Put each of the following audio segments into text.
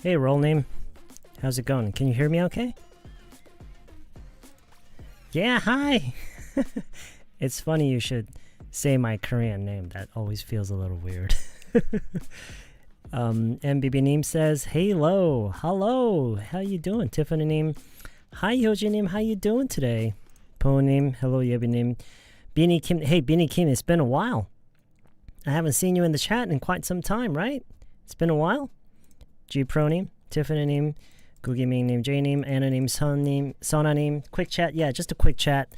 Hey, roll name. How's it going? Can you hear me okay? Yeah, hi. It's funny you should say my Korean name. That always feels a little weird. MBB님 says, hello. Hello. How you doing? Tiffany님. Hi, Hyojinim. How you doing today? Ponim. Hello, Yebinim. Beanie Kim. Hey, Beanie Kim. It's been a while. I haven't seen you in the chat in quite some time, right? It's been a while. G-Pronim. Tiffany님. Gugimingnim. Jnim. Anonym. Sonanim. Quick chat. Yeah, just a quick chat.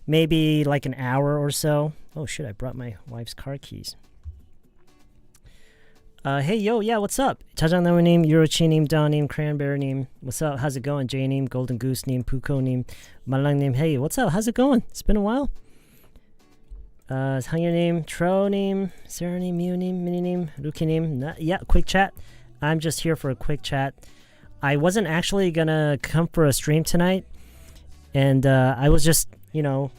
Maybe like an hour or so. Oh, shit. I brought my wife's car keys. Hey, yo, yeah, what's up? 자장나무님, 유로치님, Don님, Cranberry님, what's up? How's it going? J님, Golden Goose님, Puko님, 말랑님, hey, what's up? How's it going? It's been a while. 상현님, Tro님, Sara님, Munim, Mininim, Lukinim, yeah, quick chat. I'm just here for a quick chat. I wasn't actually gonna come for a stream tonight, and I was just, I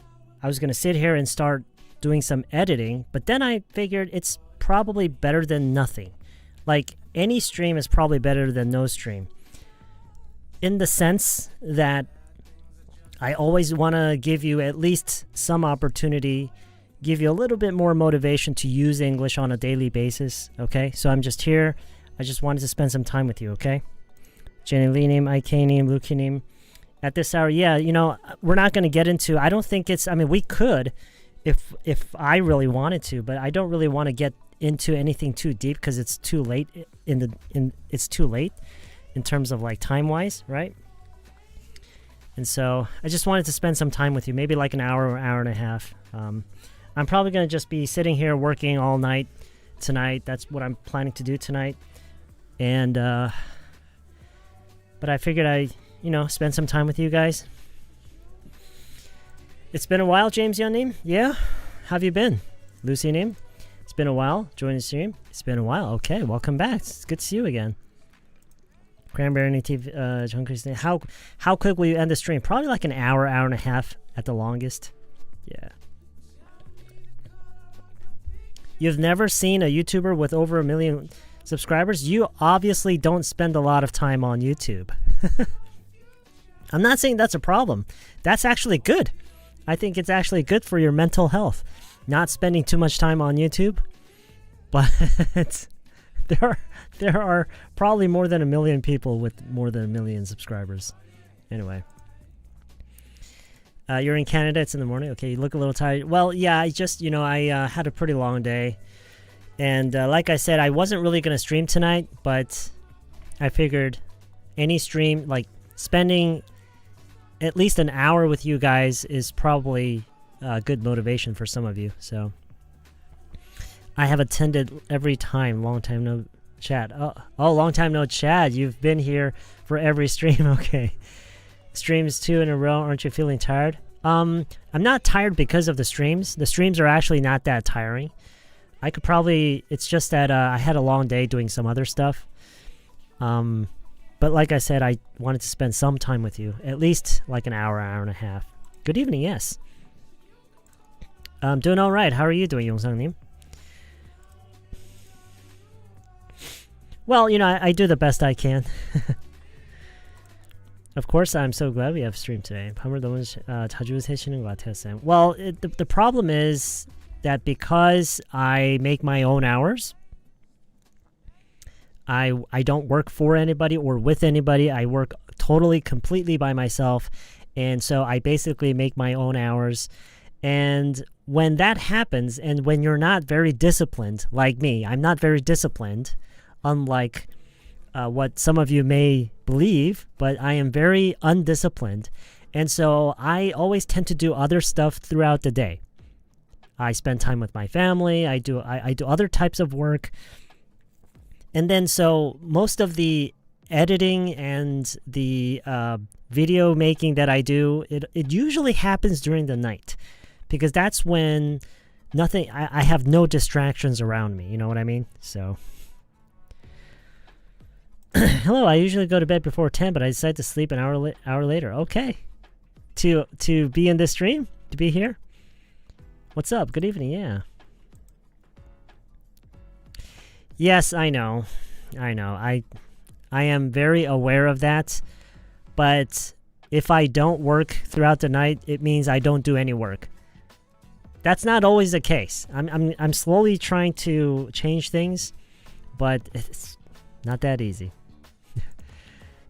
was gonna sit here and start doing some editing, but then I figured it's probably better than nothing. Like, any stream is probably better than no stream. In the sense that I always want to give you at least some opportunity, give you a little bit more motivation to use English on a daily basis, okay? So I'm just here. I just wanted to spend some time with you, okay? Jenny Lee-nim, IK-nim, Luki-nim. At this hour, yeah, we're not going to get into, I don't think it's, I mean, we could if I really wanted to, but I don't really want to get into anything too deep because it's too late it's too late in terms of like time wise, right? And so I just wanted to spend some time with you, maybe like an hour or hour and a half. I'm probably going to just be sitting here working all night tonight. That's what I'm planning to do tonight. And but I figured I spend some time with you guys. It's been a while, James Yonim. Yeah, how have you been? Lucy name. It's been a while. Join the stream. It's been a while. Okay, welcome back. It's good to see you again. Cranberry TV, John Christian. How quick will you end the stream? Probably like an hour and a half at the longest. Yeah. You've never seen a YouTuber with over 1 million subscribers? You obviously don't spend a lot of time on YouTube. I'm not saying that's a problem. That's actually good. I think it's actually good for your mental health. Not spending too much time on YouTube, but there are probably more than 1 million people with more than 1 million subscribers. Anyway, you're in Canada. It's in the morning. Okay, you look a little tired. Well, yeah, I just I had a pretty long day, and like I said, I wasn't really gonna stream tonight, but I figured any stream, like spending at least an hour with you guys, is probably good motivation for some of you. So I have attended every time. Long time no chat. Oh, long time no chat. You've been here for every stream. Okay, streams 2 in a row. Aren't you feeling tired? I'm not tired because of the streams. The streams are actually not that tiring. I could probably, it's just that I had a long day doing some other stuff. But like I said, I wanted to spend some time with you, at least like an hour and a half. Good evening. Yes. I'm doing all right. How are you doing, Yongsang-nim? Well, I do the best I can. Of course, I'm so glad we have stream today. 밤을 너무 자주 새시는 것 같아요, Sam. Well, the problem is that because I make my own hours, I don't work for anybody or with anybody. I work totally, completely by myself. And so I basically make my own hours. And when that happens, and when you're not very disciplined, like me, I'm not very disciplined, unlike what some of you may believe, but I am very undisciplined. And so I always tend to do other stuff throughout the day. I spend time with my family. I do other types of work. And then so most of the editing and the video making that I do, it usually happens during the night, because that's when I have no distractions around me. You know what I mean? So hello, I usually go to bed before 10, but I decide to sleep an hour later. Okay. To be in this stream, to be here. What's up? Good evening. Yeah. Yes, I know. I am very aware of that. But if I don't work throughout the night, it means I don't do any work. That's not always the case. I'm slowly trying to change things, but it's not that easy.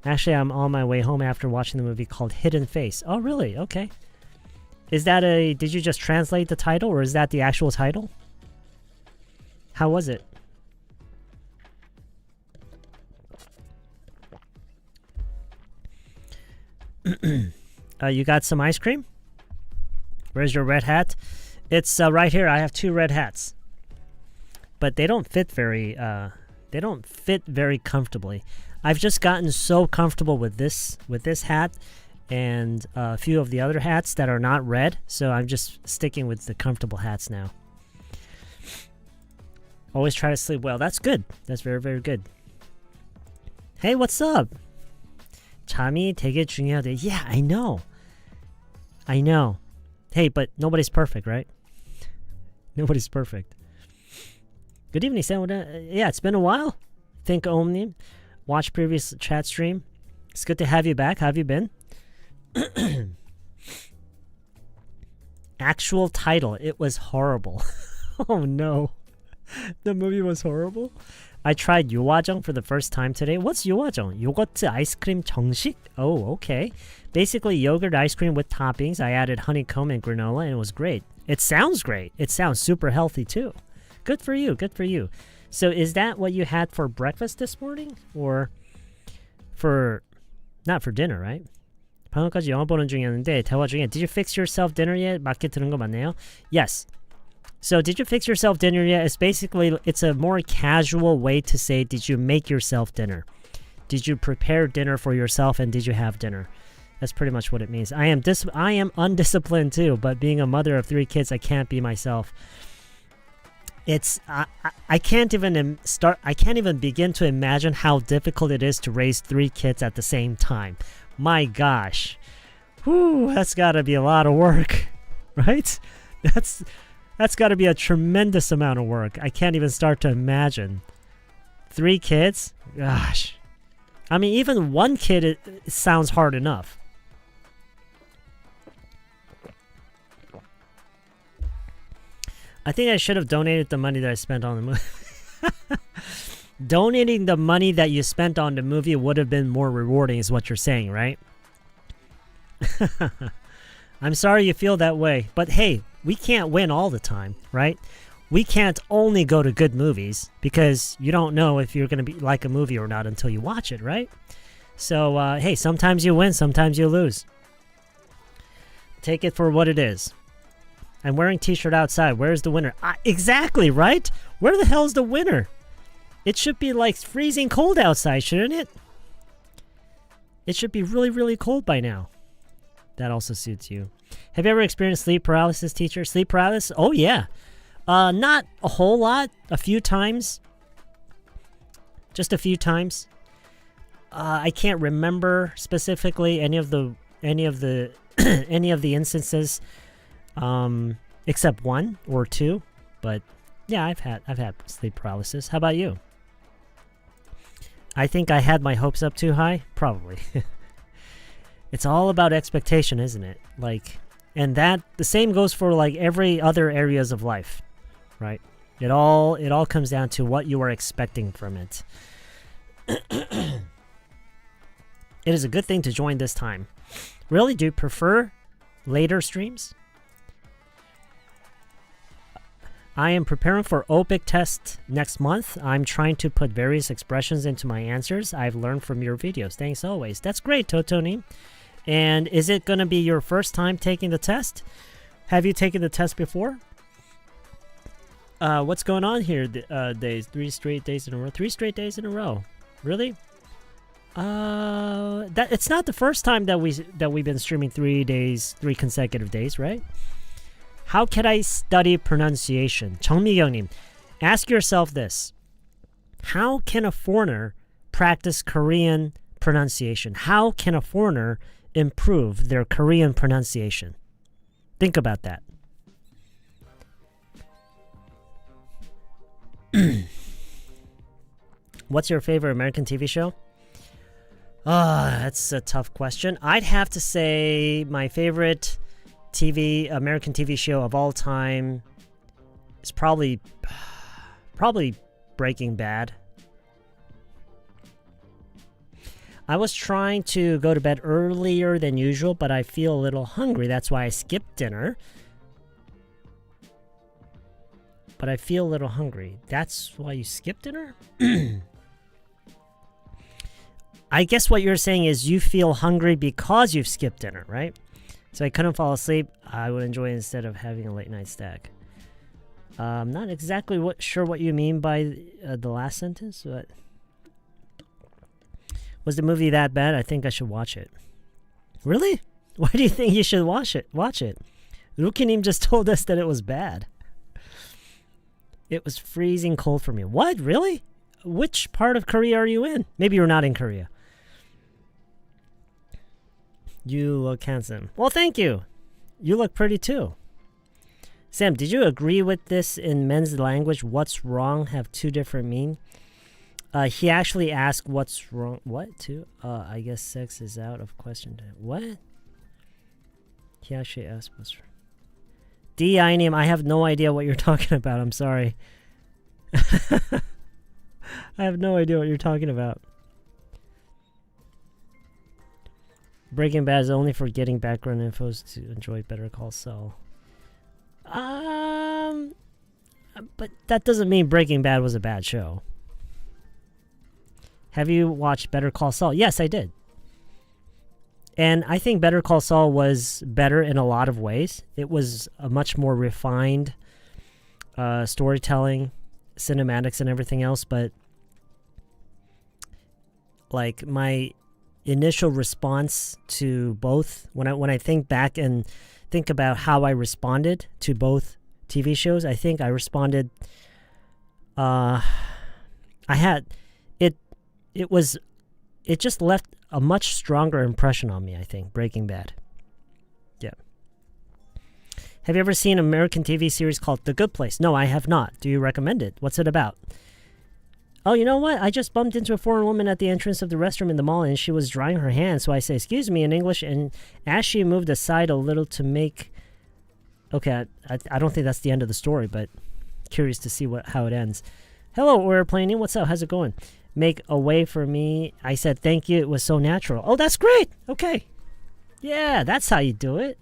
Actually, I'm on my way home after watching the movie called Hidden Face. Oh, really? Okay. Is that did you just translate the title, or is that the actual title? How was it? You got some ice cream? Where's your red hat? It's right here. I have 2 red hats, but they don't fit very comfortably. I've just gotten so comfortable with this hat and a few of the other hats that are not red, so I'm just sticking with the comfortable hats now. Always try to sleep well. That's good. That's very, very good. Hey, what's up? 잠이 되게 중요하대. Yeah, I know. I know. Hey, but nobody's perfect, right? Nobody's perfect. Good evening, Sam. Yeah, it's been a while. Think Omni. Watch previous chat stream. It's good to have you back. How have you been? Actual title. It was horrible. Oh no. The movie was horrible. I tried 요화정 for the first time today. What's 요화정? 요거트 아이스크림 정식? Oh, okay. Basically yogurt ice cream with toppings. I added honeycomb and granola and it was great. It sounds great. It sounds super healthy too. Good for you. Good for you. So is that what you had for breakfast this morning? Or for... not for dinner, right? 방금까지 영어 보는 중이었는데 대화 중에 Did you fix yourself dinner yet? 맞게 들은 거 맞네요? Yes. So did you fix yourself dinner yet? It's basically, it's a more casual way to say did you make yourself dinner? Did you prepare dinner for yourself and did you have dinner? That's pretty much what it means. I am undisciplined too, but being a mother of 3 kids, I can't be myself. It's I can't even begin to imagine how difficult it is to raise 3 kids at the same time. My gosh. Whew, that's got to be a lot of work, right? That's got to be a tremendous amount of work. I can't even start to imagine. 3 kids? Gosh. I mean, even 1 kid, it sounds hard enough. I think I should have donated the money that I spent on the movie. Donating the money that you spent on the movie would have been more rewarding is what you're saying, right? I'm sorry you feel that way. But hey, we can't win all the time, right? We can't only go to good movies because you don't know if you're going to be like a movie or not until you watch it, right? So, hey, sometimes you win, sometimes you lose. Take it for what it is. I'm wearing t-shirt outside. Where's the winner? Exactly, right? Where the hell's the winner? It should be like freezing cold outside, shouldn't it? It should be really, really cold by now. That also suits you. Have you ever experienced sleep paralysis, teacher? Sleep paralysis? Oh, yeah. Not a whole lot. A few times. Just a few times. I can't remember specifically any of the any of the instances, except 1 or 2. But yeah, I've had sleep paralysis. How about you? I think I had my hopes up too high. Probably. It's all about expectation, isn't it? Like, and that the same goes for like every other areas of life, right? It all comes down to what you are expecting from it. It is a good thing to join this time. Really, do you prefer later streams? I am preparing for OPIC test next month. I'm trying to put various expressions into my answers I've learned from your videos. Thanks always. That's great, Totoni. And is it going to be your first time taking the test? Have you taken the test before? What's going on here? Days, 3 straight days in a row. 3 straight days in a row. Really? That it's not the first time that we've been streaming 3 consecutive days, right? How can I study pronunciation? 정미경님, ask yourself this. How can a foreigner practice Korean pronunciation? How can a foreigner improve their Korean pronunciation? Think about that. What's your favorite American TV show? That's a tough question. I'd have to say my favorite American TV show of all time is probably Breaking Bad. I was trying to go to bed earlier than usual, but I feel a little hungry. That's why I skipped dinner. But I feel a little hungry. That's why you skipped dinner? I guess what you're saying is you feel hungry because you've skipped dinner, right? So I couldn't fall asleep. I would enjoy it instead of having a late night snack. I'm not exactly sure what you mean by the last sentence, but... Was the movie that bad? I think I should watch it. Really? Why do you think you should watch it? Rukinim just told us that it was bad. It was freezing cold for me. What? Really? Which part of Korea are you in? Maybe you're not in Korea. You look handsome. Well, thank you. You look pretty too. Sam, did you agree with this in men's language? What's wrong have two different meanings? He actually asked what's wrong. What? Too? I guess sex is out of question. What? He actually asked what's wrong. D-I-N-E-M, I have no idea what you're talking about. I'm sorry. I have no idea what you're talking about. Breaking Bad is only for getting background info to enjoy Better Call Saul. But that doesn't mean Breaking Bad was a bad show. Have you watched Better Call Saul? Yes, I did. And I think Better Call Saul was better in a lot of ways. It was a much more refined storytelling, cinematics, and everything else. But like my initial response to both, when I think back and think about how I responded to both TV shows, I think I responded. It just left a much stronger impression on me, I think, Breaking Bad. Yeah. Have you ever seen an American TV series called The Good Place? No, I have not. Do you recommend it? What's it about? Oh, you know what? I just bumped into a foreign woman at the entrance of the restroom in the mall, and she was drying her hands. So I say, excuse me, in English, and as she moved aside a little to make... Okay, I don't think that's the end of the story, but curious to see how it ends. Hello, airplane. What's up? How's it going? Make a way for me. I said, thank you. It was so natural. Oh, that's great. Okay. Yeah, that's how you do it.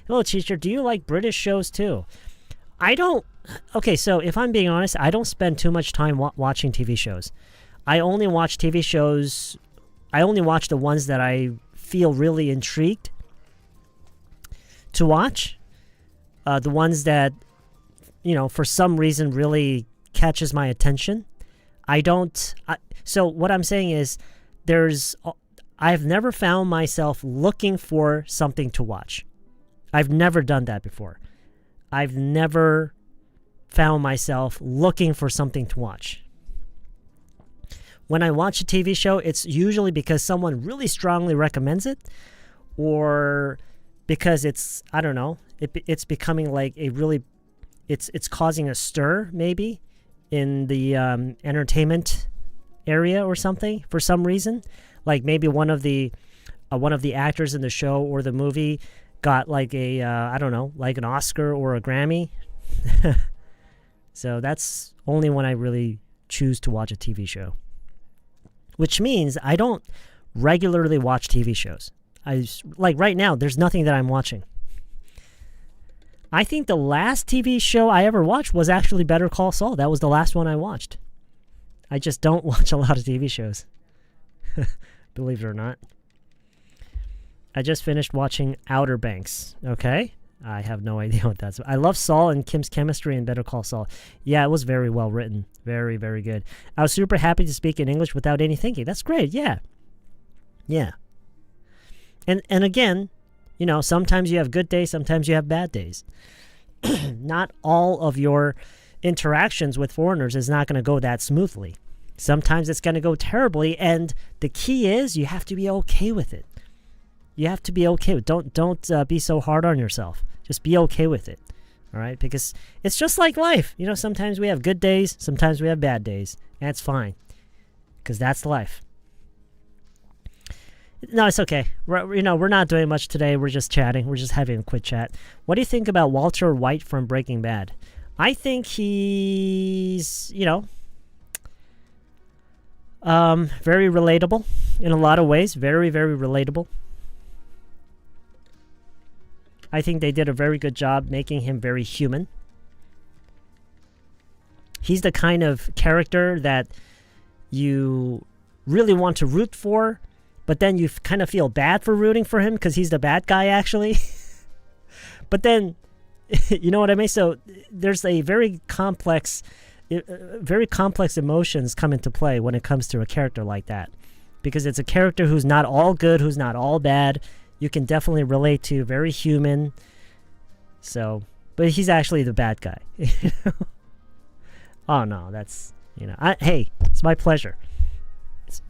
Hello, teacher. Do you like British shows too? I don't. Okay, so if I'm being honest, I don't spend too much time watching TV shows. I only watch TV shows. I only watch the ones that I feel really intrigued to watch. The ones that, for some reason really catches my attention. So what I'm saying is I've never found myself looking for something to watch. I've never done that before. I've never found myself looking for something to watch. When I watch a TV show, it's usually because someone really strongly recommends it, or because it's, I don't know, it's becoming like it's causing a stir maybe in the entertainment area or something for some reason. Like maybe one of the actors in the show or the movie got like I don't know, like an Oscar or a Grammy. So that's only when I really choose to watch a TV show. Which means I don't regularly watch TV shows. Like right now, there's nothing that I'm watching. I think the last TV show I ever watched was actually Better Call Saul. That was the last one I watched. I just don't watch a lot of TV shows. Believe it or not. I just finished watching Outer Banks. Okay? I have no idea what that's about. I love Saul and Kim's chemistry in Better Call Saul. Yeah, it was very well written. Very, very good. I was super happy to speak in English without any thinking. That's great. Yeah. Yeah. And again, sometimes you have good days, sometimes you have bad days. Not all of your interactions with foreigners is not going to go that smoothly. Sometimes it's going to go terribly, and the key is you have to be okay with it. You have to be okay with it. Don't be so hard on yourself. Just be okay with it. All right? Because it's just like life. Sometimes we have good days, sometimes we have bad days, and it's fine. Because that's life. No, it's okay. We're not doing much today. We're just chatting. We're just having a quick chat. What do you think about Walter White from Breaking Bad? I think he's, very relatable in a lot of ways. Very, very relatable. I think they did a very good job making him very human. He's the kind of character that you really want to root for, but then you kind of feel bad for rooting for him because he's the bad guy, actually. But then, you know what I mean? So there's a very complex emotions come into play when it comes to a character like that. Because it's a character who's not all good, who's not all bad. You can definitely relate to, very human. So, but he's actually the bad guy. Oh no, that's, hey, it's my pleasure.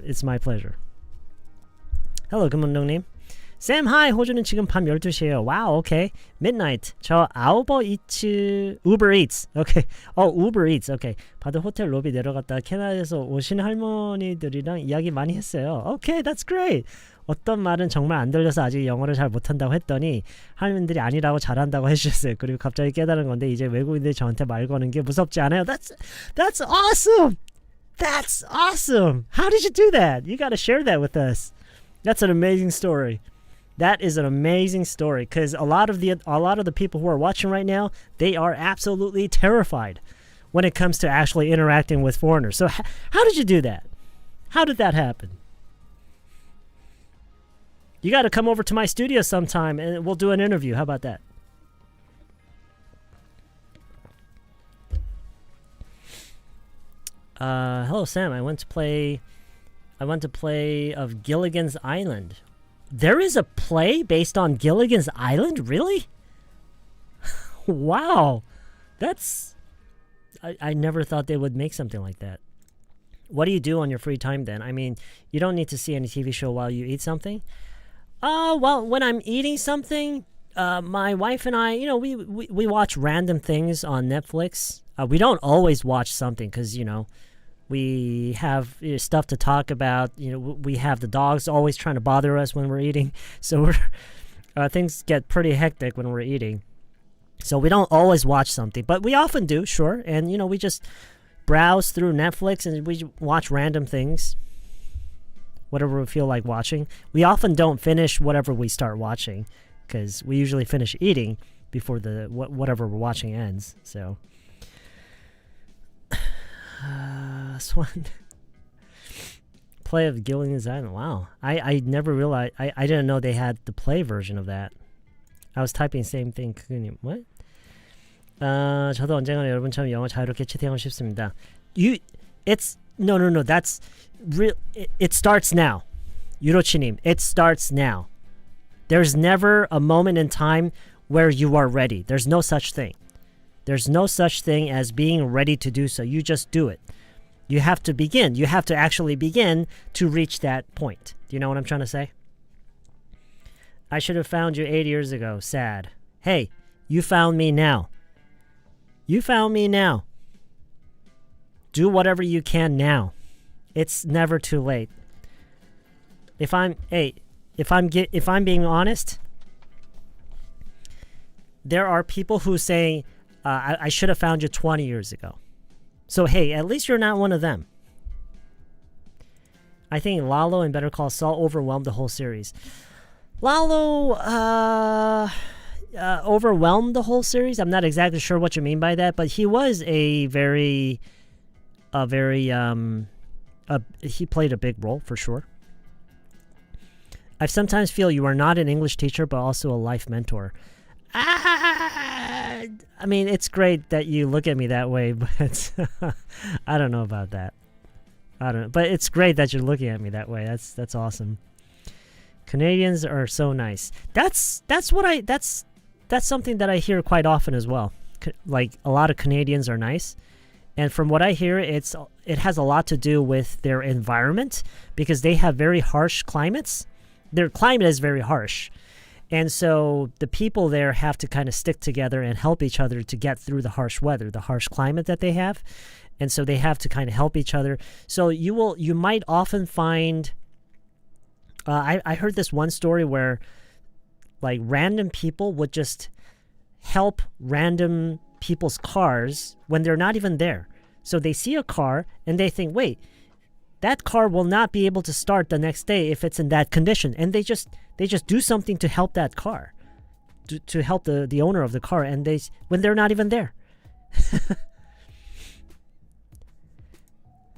It's my pleasure. Hello, 금운동님. Sam, hi. 호주는 지금 밤 12시에요. Wow, okay. Midnight. 저 Uber Eats. Okay. Uber Eats. Okay. 받은 호텔 로비 내려갔다 캐나다에서 오신 할머니들이랑 이야기 많이 했어요. Okay, that's great. 어떤 말은 정말 안 들려서 아직 영어를 잘 못한다고 했더니 할머니들이 아니라고 잘한다고 해주셨어요. 그리고 갑자기 깨달은 건데 이제 외국인들이 저한테 말 거는 게 무섭지 않아요. That's awesome. That's awesome. How did you do that? You got to share that with us. That's an amazing story. That is an amazing story because a lot of the people who are watching right now, they are absolutely terrified when it comes to actually interacting with foreigners. So how did you do that? How did that happen? You got to come over to my studio sometime and we'll do an interview. How about that? Hello, Sam. I went to play of Gilligan's Island. There is a play based on Gilligan's Island? Really? Wow. That's... I never thought they would make something like that. What do you do on your free time then? I mean, you don't need to see any TV show while you eat something. Well, when I'm eating something, my wife and I, we watch random things on Netflix. We don't always watch something because, we have stuff to talk about. We have the dogs always trying to bother us when we're eating. So things get pretty hectic when we're eating. So we don't always watch something, but we often do, sure. And, we just browse through Netflix and we watch random things, whatever we feel like watching. We often don't finish whatever we start watching because we usually finish eating before whatever we're watching ends. So... Swan. Play of Gilligan's Island. Wow. I never realized. I didn't know they had the play version of that. I was typing same thing. What? 저도 언젠가 여러분처럼 영어 자유롭게 채팅하고 싶습니다. No. That's real. It starts now. 유로치님, it starts now. There's never a moment in time where you are ready. There's no such thing. There's no such thing as being ready to do so. You just do it. You have to begin. You have to actually begin to reach that point. Do you know what I'm trying to say? I should have found you 8 years ago. Sad. Hey, you found me now. You found me now. Do whatever you can now. It's never too late. If I'm being honest, there are people who say, I should have found you 20 years ago. So, hey, at least you're not one of them. I think Lalo and Better Call Saul overwhelmed the whole series. Lalo overwhelmed the whole series. I'm not exactly sure what you mean by that, but he was he played a big role for sure. I sometimes feel you are not an English teacher, but also a life mentor. I mean, it's great that you look at me that way, but I don't know about that. I don't know, but it's great that you're looking at me that way. That's awesome. Canadians are so nice. That's something that I hear quite often as well. Like a lot of Canadians are nice, and from what I hear, it has a lot to do with their environment because they have very harsh climates. Their climate is very harsh. And so the people there have to kind of stick together and help each other to get through the harsh weather, the harsh climate that they have. And so they have to kind of help each other. So you might often find I heard this one story where like random people would just help random people's cars when they're not even there. So they see a car and they think, wait, that car will not be able to start the next day if it's in that condition. And they just do something to help that car, to help the owner of the car, and when they're not even there.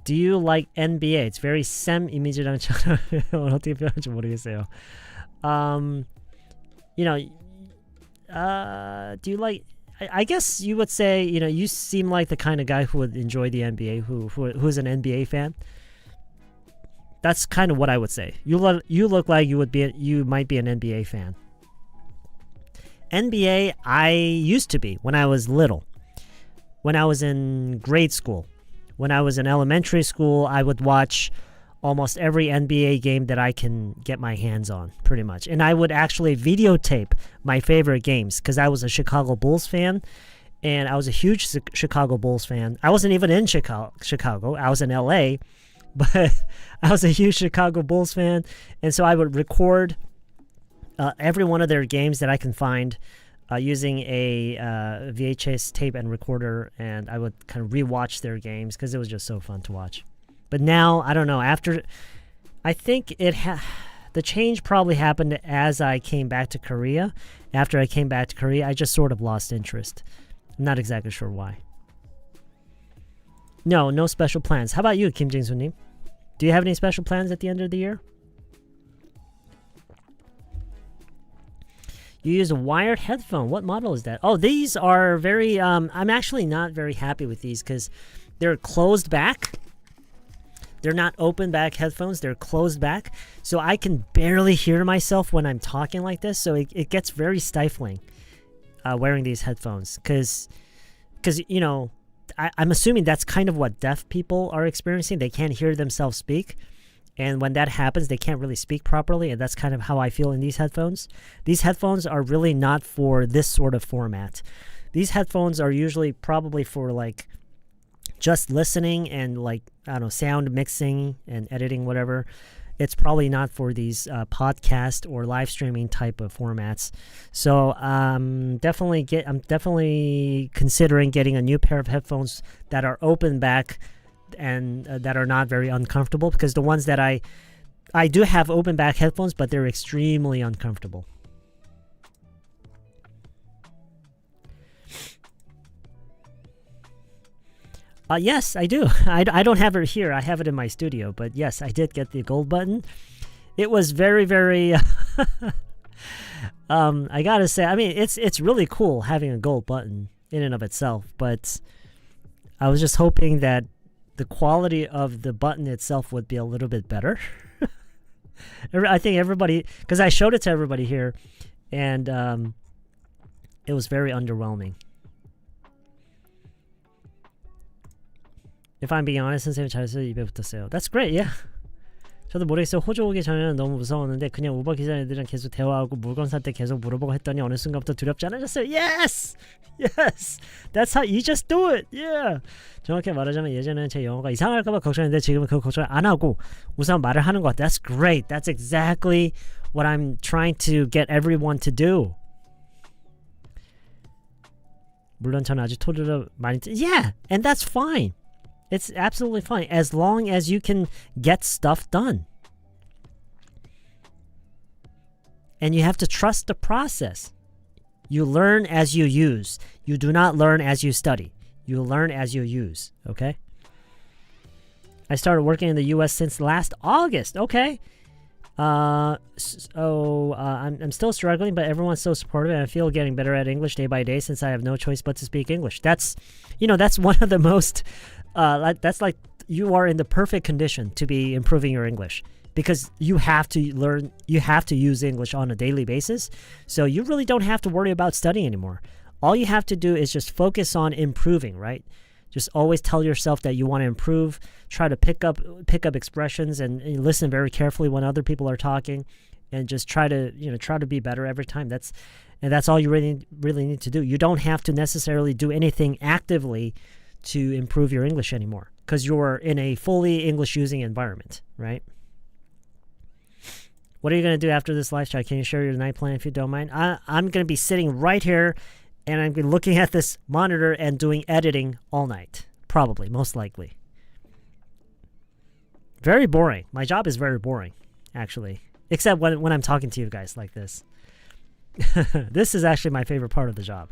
Do you like NBA? It's very Sam 이미지랑 잘 어떻게 표현할지 모르겠어요. You know, do you like? I guess you would say, you know, you seem like the kind of guy who would enjoy the NBA, who's an NBA fan. That's kind of what I would say. You look like you might be an NBA fan. NBA, I used to be when I was little. When I was in grade school. When I was in elementary school, I would watch almost every NBA game that I can get my hands on, pretty much. And I would actually videotape my favorite games because I was a Chicago Bulls fan, and I was a huge Chicago Bulls fan. I wasn't even in Chicago. I was in LA, but I was a huge Chicago Bulls fan, and so I would record every one of their games that I can find using a VHS tape and recorder, and I would kind of rewatch their games because it was just so fun to watch. But now, I don't know, I think the change probably happened as I came back to Korea. After I came back to Korea, I just sort of lost interest. I'm not exactly sure why. No special plans. How about you, Kim Jing-soo-nim? Do you have any special plans at the end of the year? You use a wired headphone. What model is that? Oh, these are very... I'm actually not very happy with these because they're closed back. They're not open back headphones. They're closed back. So I can barely hear myself when I'm talking like this. So it gets very stifling wearing these headphones. Because you know, I'm assuming that's kind of what deaf people are experiencing. They can't hear themselves speak. And when that happens, they can't really speak properly. And that's kind of how I feel in these headphones. These headphones are really not for this sort of format. These headphones are usually probably for like just listening and like, I don't know, sound mixing and editing, whatever. It's probably not for these podcast or live streaming type of formats. So I'm definitely considering getting a new pair of headphones that are open back and that are not very uncomfortable, because the ones that I do have open back headphones, but they're extremely uncomfortable. Yes, I do. I don't have it here. I have it in my studio, but yes, I did get the gold button. It was very, very I gotta say, I mean, it's really cool having a gold button in and of itself, but I was just hoping that the quality of the button itself would be a little bit better. I think everybody, because I showed it to everybody here, and it was very underwhelming. If I'm being honest, 선생님 잘해서 입에 붙었어요. That's great, yeah. 저도 모르겠어요. 호주 오기 전에는 너무 무서웠는데 그냥 우버 기사님들이랑 계속 대화하고 물건 살 때 계속 물어보고 했더니 어느 순간부터 두렵지 않아졌어요. Yes! Yes! That's how you just do it! Yeah! 정확히 말하자면 예전에는 제 영어가 이상할까봐 걱정했는데 지금은 그 걱정을 안 하고 우선 말을 하는 것 같아요. That's great! That's exactly what I'm trying to get everyone to do. 물론 저는 아직 토르를 많이... Yeah! And that's fine! It's absolutely fine as long as you can get stuff done. And you have to trust the process. You learn as you use. You do not learn as you study. You learn as you use, okay? I started working in the US since last August. Okay. I'm still struggling, but everyone's so supportive, and I feel getting better at English day by day since I have no choice but to speak English. That's one of the most that's like you are in the perfect condition to be improving your English, because you have to use English on a daily basis. So you really don't have to worry about studying anymore. All you have to do is just focus on improving, right? Just always tell yourself that you want to improve. Try to pick up expressions and listen very carefully when other people are talking, and just try to be better every time. That's all you really need to do. You don't have to necessarily do anything actively to improve your English anymore, because you're in a fully English using environment, right? What are you going to do after this live chat? Can you share your night plan if you don't mind? I'm going to be sitting right here, and I'm going to be looking at this monitor and doing editing all night. Probably, most likely. Very boring. My job is very boring, actually. Except when I'm talking to you guys like this. This is actually my favorite part of the job.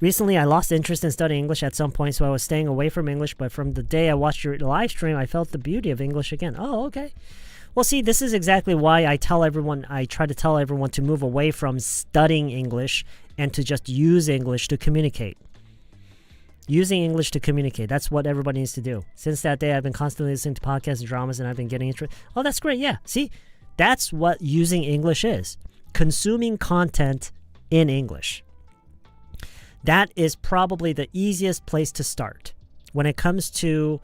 Recently, I lost interest in studying English at some point, so I was staying away from English, but from the day I watched your live stream, I felt the beauty of English again. Oh, okay. Well, see, this is exactly why I try to tell everyone to move away from studying English and to just use English to communicate. Using English to communicate. That's what everybody needs to do. Since that day, I've been constantly listening to podcasts and dramas, and I've been getting interested. Oh, that's great. Yeah. See, that's what using English is. Consuming content in English. That is probably the easiest place to start. When it comes to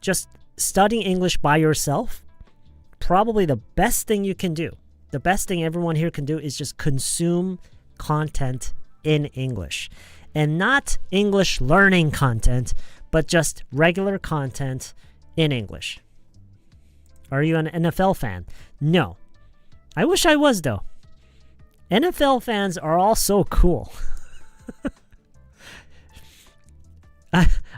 just studying English by yourself, probably the best thing you can do, the best thing everyone here can do is just consume content in English. And not English learning content, but just regular content in English. Are you an NFL fan? No. I wish I was, though. NFL fans are all so cool.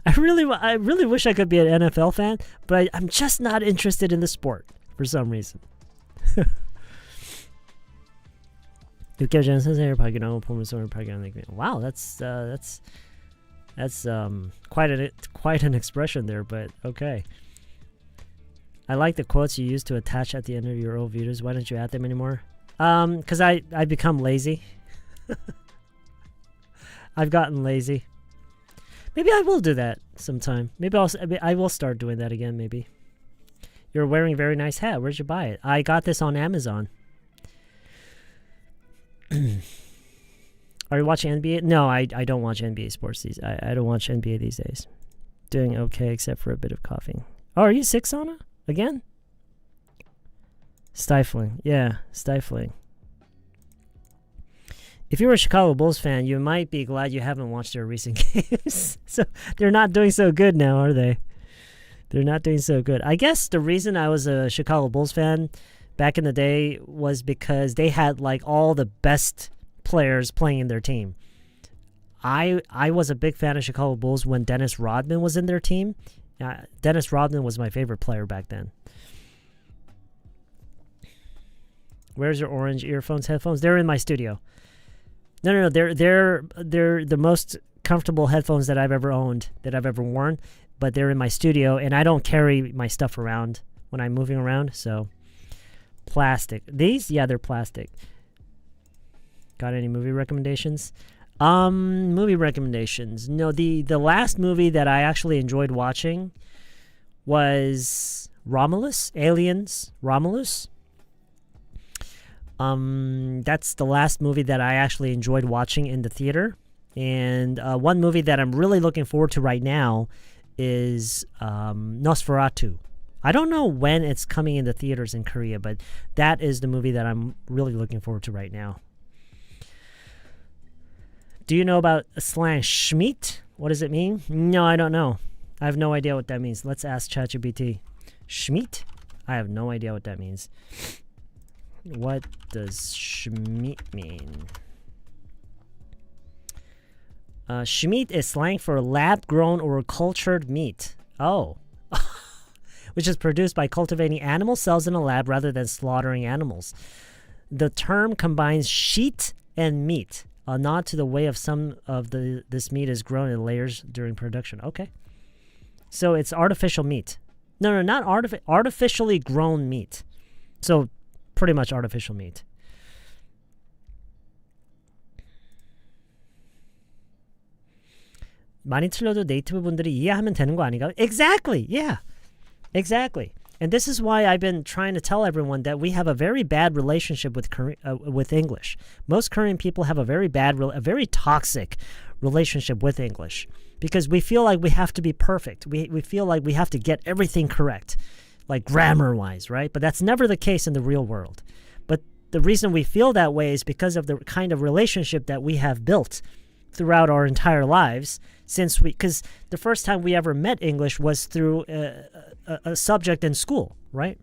I really wish I could be an NFL fan, but I'm just not interested in the sport for some reason. 6개월 선생님을 발견하고 보물섬을 발견하는. Wow, that's quite an expression there, but okay. I like the quotes you used to attach at the end of your old videos. Why don't you add them anymore? Because I become lazy. I've gotten lazy. Maybe I will do that sometime. Maybe I will start doing that again, maybe. You're wearing a very nice hat. Where'd you buy it? I got this on Amazon. Are you watching NBA? No, I don't watch NBA sports I don't watch NBA these days. Doing okay except for a bit of coughing. Oh, are you sick, Sana? Again? Stifling. Yeah, stifling. If you're a Chicago Bulls fan, you might be glad you haven't watched their recent games. So they're not doing so good now, are they? They're not doing so good. I guess the reason I was a Chicago Bulls fan back in the day was because they had like all the best players playing in their team. I was a big fan of Chicago Bulls when Dennis Rodman was in their team. Dennis Rodman was my favorite player back then. Where's your orange earphones, headphones? They're in my studio. No. They're the most comfortable headphones that I've ever owned, that I've ever worn. But they're in my studio, and I don't carry my stuff around when I'm moving around. So, plastic. These, yeah, they're plastic. Got any movie recommendations? Movie recommendations. No, the last movie that I actually enjoyed watching was Romulus, Aliens, Romulus. That's the last movie that I actually enjoyed watching in the theater. And one movie that I'm really looking forward to right now is Nosferatu. I don't know when it's coming in the theaters in Korea, but that is the movie that I'm really looking forward to right now. Do you know about slang Schmeat? What does it mean? No, I don't know. I have no idea what that means. Let's ask ChatGPT. Schmeat? I have no idea what that means. What does Schmeat mean? Schmeat is slang for lab-grown or cultured meat. Oh. Which is produced by cultivating animal cells in a lab rather than slaughtering animals. The term combines sheet and meat, a nod to the way of some of this meat is grown in layers during production. Okay. So it's artificial meat. No, not artificially grown meat. So pretty much artificial meat. 많이 틀려도 네이티브 분들이 이해하면 되는 거 아닌가? Exactly. Yeah. Exactly. And this is why I've been trying to tell everyone that we have a very bad relationship with English. Most Korean people have a very toxic relationship with English because we feel like we have to be perfect. We feel like we have to get everything correct, like grammar-wise, right? But that's never the case in the real world. But the reason we feel that way is because of the kind of relationship that we have built throughout our entire lives because the first time we ever met English was through a subject in school, right?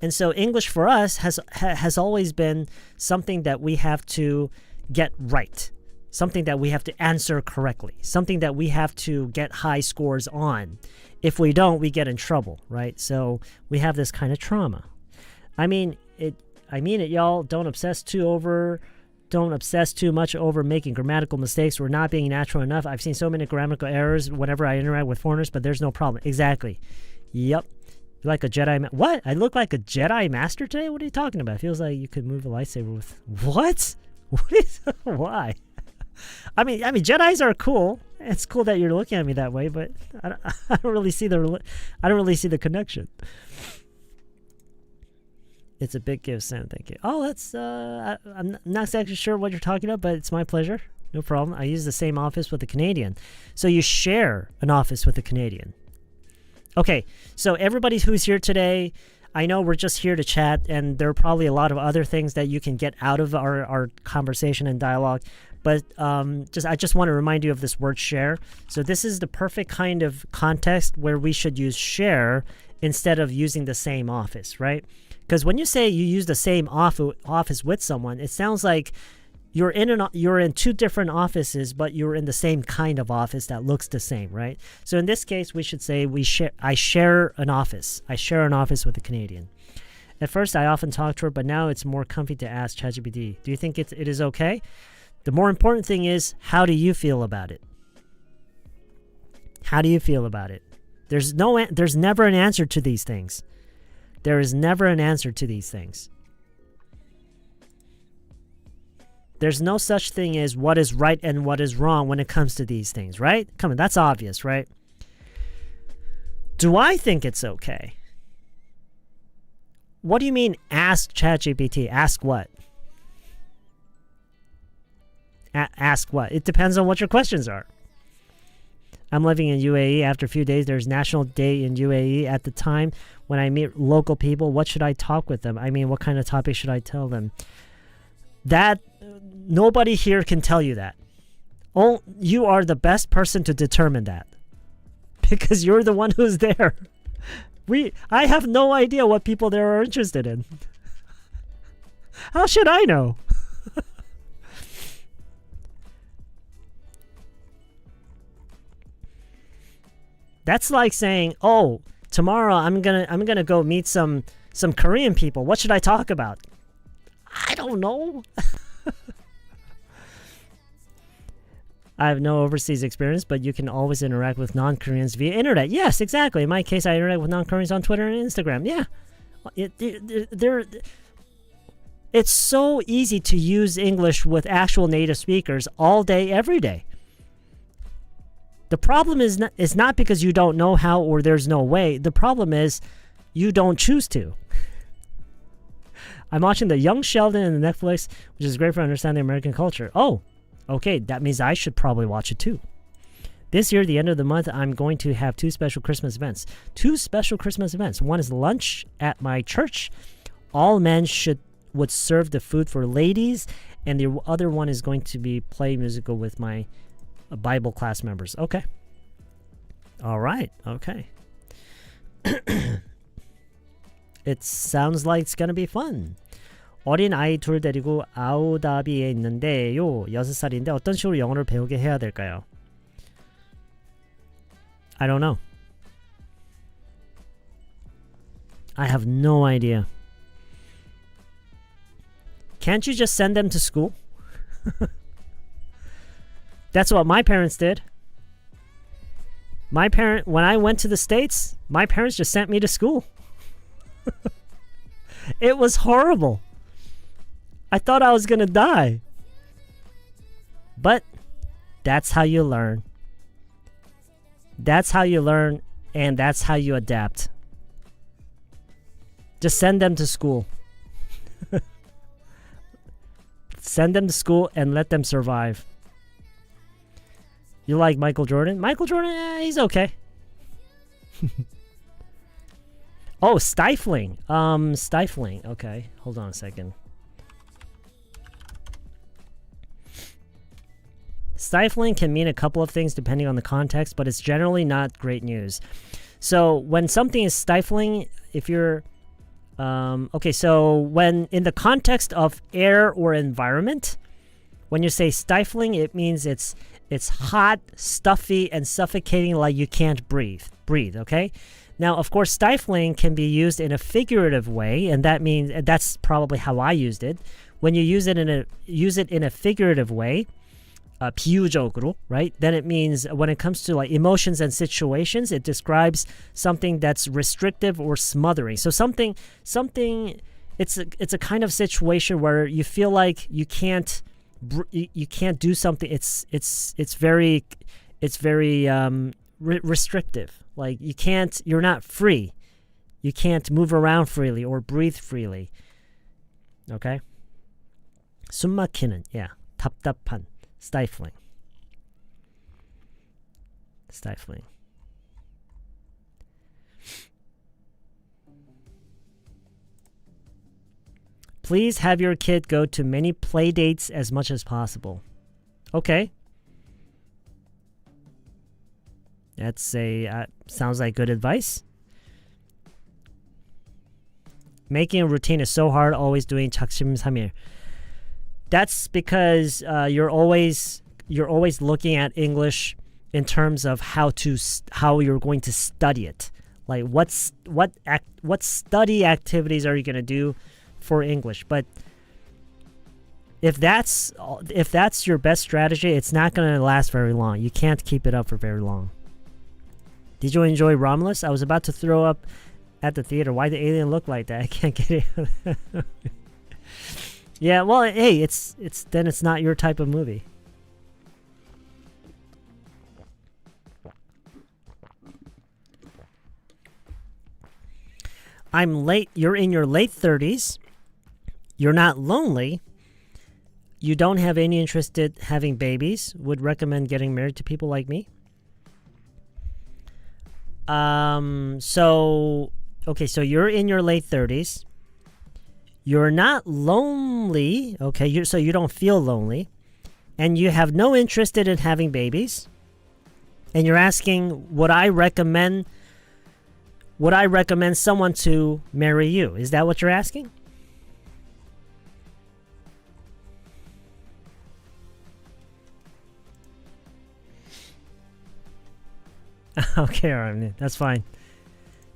And so English for us has always been something that we have to get right, something that we have to answer correctly, something that we have to get high scores on. If we don't, we get in trouble, right? So we have this kind of trauma. I mean it, y'all. Don't obsess too much over making grammatical mistakes or not being natural enough. I've seen so many grammatical errors whenever I interact with foreigners, but there's no problem. Exactly. Yep. You're like a Jedi. What? I look like a Jedi Master today? What are you talking about? It feels like you could move a lightsaber with... What? What is... Why? I mean, Jedis are cool. It's cool that you're looking at me that way, but I don't really see the connection. It's a big gift, Sam. Thank you. Oh, that's... I'm not exactly sure what you're talking about, but it's my pleasure. No problem. I use the same office with a Canadian. So you share an office with a Canadian. Okay, so everybody who's here today, I know we're just here to chat, and there are probably a lot of other things that you can get out of our conversation and dialogue. But I just want to remind you of this word share. So this is the perfect kind of context where we should use share instead of using the same office, right? Because when you say you use the same office with someone, it sounds like you're in two different offices, but you're in the same kind of office that looks the same, right? So in this case, we should say I share an office. I share an office with a Canadian. At first, I often talk to her, but now it's more comfy to ask ChatGPT. Do you think it is okay? The more important thing is, how do you feel about it? How do you feel about it? There's never an answer to these things. There is never an answer to these things. There's no such thing as what is right and what is wrong when it comes to these things, right? Come on, that's obvious, right? Do I think it's okay? What do you mean ask ChatGPT? Ask what? Ask what? It depends on what your questions are. I'm living in UAE. After a few days, there's National Day in UAE. At the time when I meet local people, what should I talk with them? I mean, what kind of topic should I tell them? That nobody here can tell you that. Oh, you are the best person to determine that because you're the one who's there. I have no idea what people there are interested in. How should I know? That's like saying, "Oh, tomorrow I'm gonna go meet some Korean people. What should I talk about?" I don't know. I have no overseas experience, but you can always interact with non-Koreans via internet. Yes, exactly. In my case, I interact with non-Koreans on Twitter and Instagram. Yeah. It's so easy to use English with actual native speakers all day, every day. The problem is not because you don't know how or there's no way. The problem is you don't choose to. I'm watching The Young Sheldon in the Netflix, which is great for understanding American culture. Oh, okay, that means I should probably watch it too. This year, the end of the month, I'm going to have two special Christmas events. One is lunch at my church. All men would serve the food for ladies, and the other one is going to be play musical with my Bible class members. Okay. All right. Okay. It sounds like it's gonna be fun. 어린 아이 둘 데리고 아부다비에 있는데요. 6살인데 어떤 식으로 영어를 배우게 해야 될까요? I don't know. I have no idea. Can't you just send them to school? That's what my parents did. When I went to the States, my parents just sent me to school. It was horrible. I thought I was gonna die. But that's how you learn. That's how you learn, and that's how you adapt. Just send them to school. Send them to school and let them survive. You like Michael Jordan? Michael Jordan, he's okay. Oh, stifling. Stifling. Okay, hold on a second. Stifling can mean a couple of things depending on the context, but it's generally not great news. So when something is stifling, if you're Okay, so when in the context of air or environment, when you say stifling, it means it's hot, stuffy, and suffocating, like you can't breathe. Okay. Now, of course, stifling can be used in a figurative way, and that means that's probably how I used it. When you use it in a figurative way, 비유적으로, right? Then it means when it comes to like emotions and situations, it describes something that's restrictive or smothering. So something it's a kind of situation where you feel like you can't do something. It's very restrictive. Like you're not free. You can't move around freely or breathe freely. Okay? 숨 막히는, yeah. 답답한, stifling. Please have your kid go to many play dates as much as possible. Okay. That's sounds like good advice. Making a routine is so hard, always doing 작심삼일. That's because you're always looking at English in terms of how you're going to study it. Like what study activities are you going to do for English? But if that's your best strategy, it's not going to last very long. You can't keep it up for very long. Did you enjoy Romulus? I was about to throw up at the theater. Why the alien look like that? I can't get it. Yeah, well, hey, it's not your type of movie. I'm late. You're in your late 30s. You're not lonely. You don't have any interest in having babies. Would recommend getting married to people like me. So you're in your late 30s. You're not lonely, okay? So you don't feel lonely. And you have no interest in having babies. And you're asking, would I recommend someone to marry you? Is that what you're asking? Okay, alright, that's fine.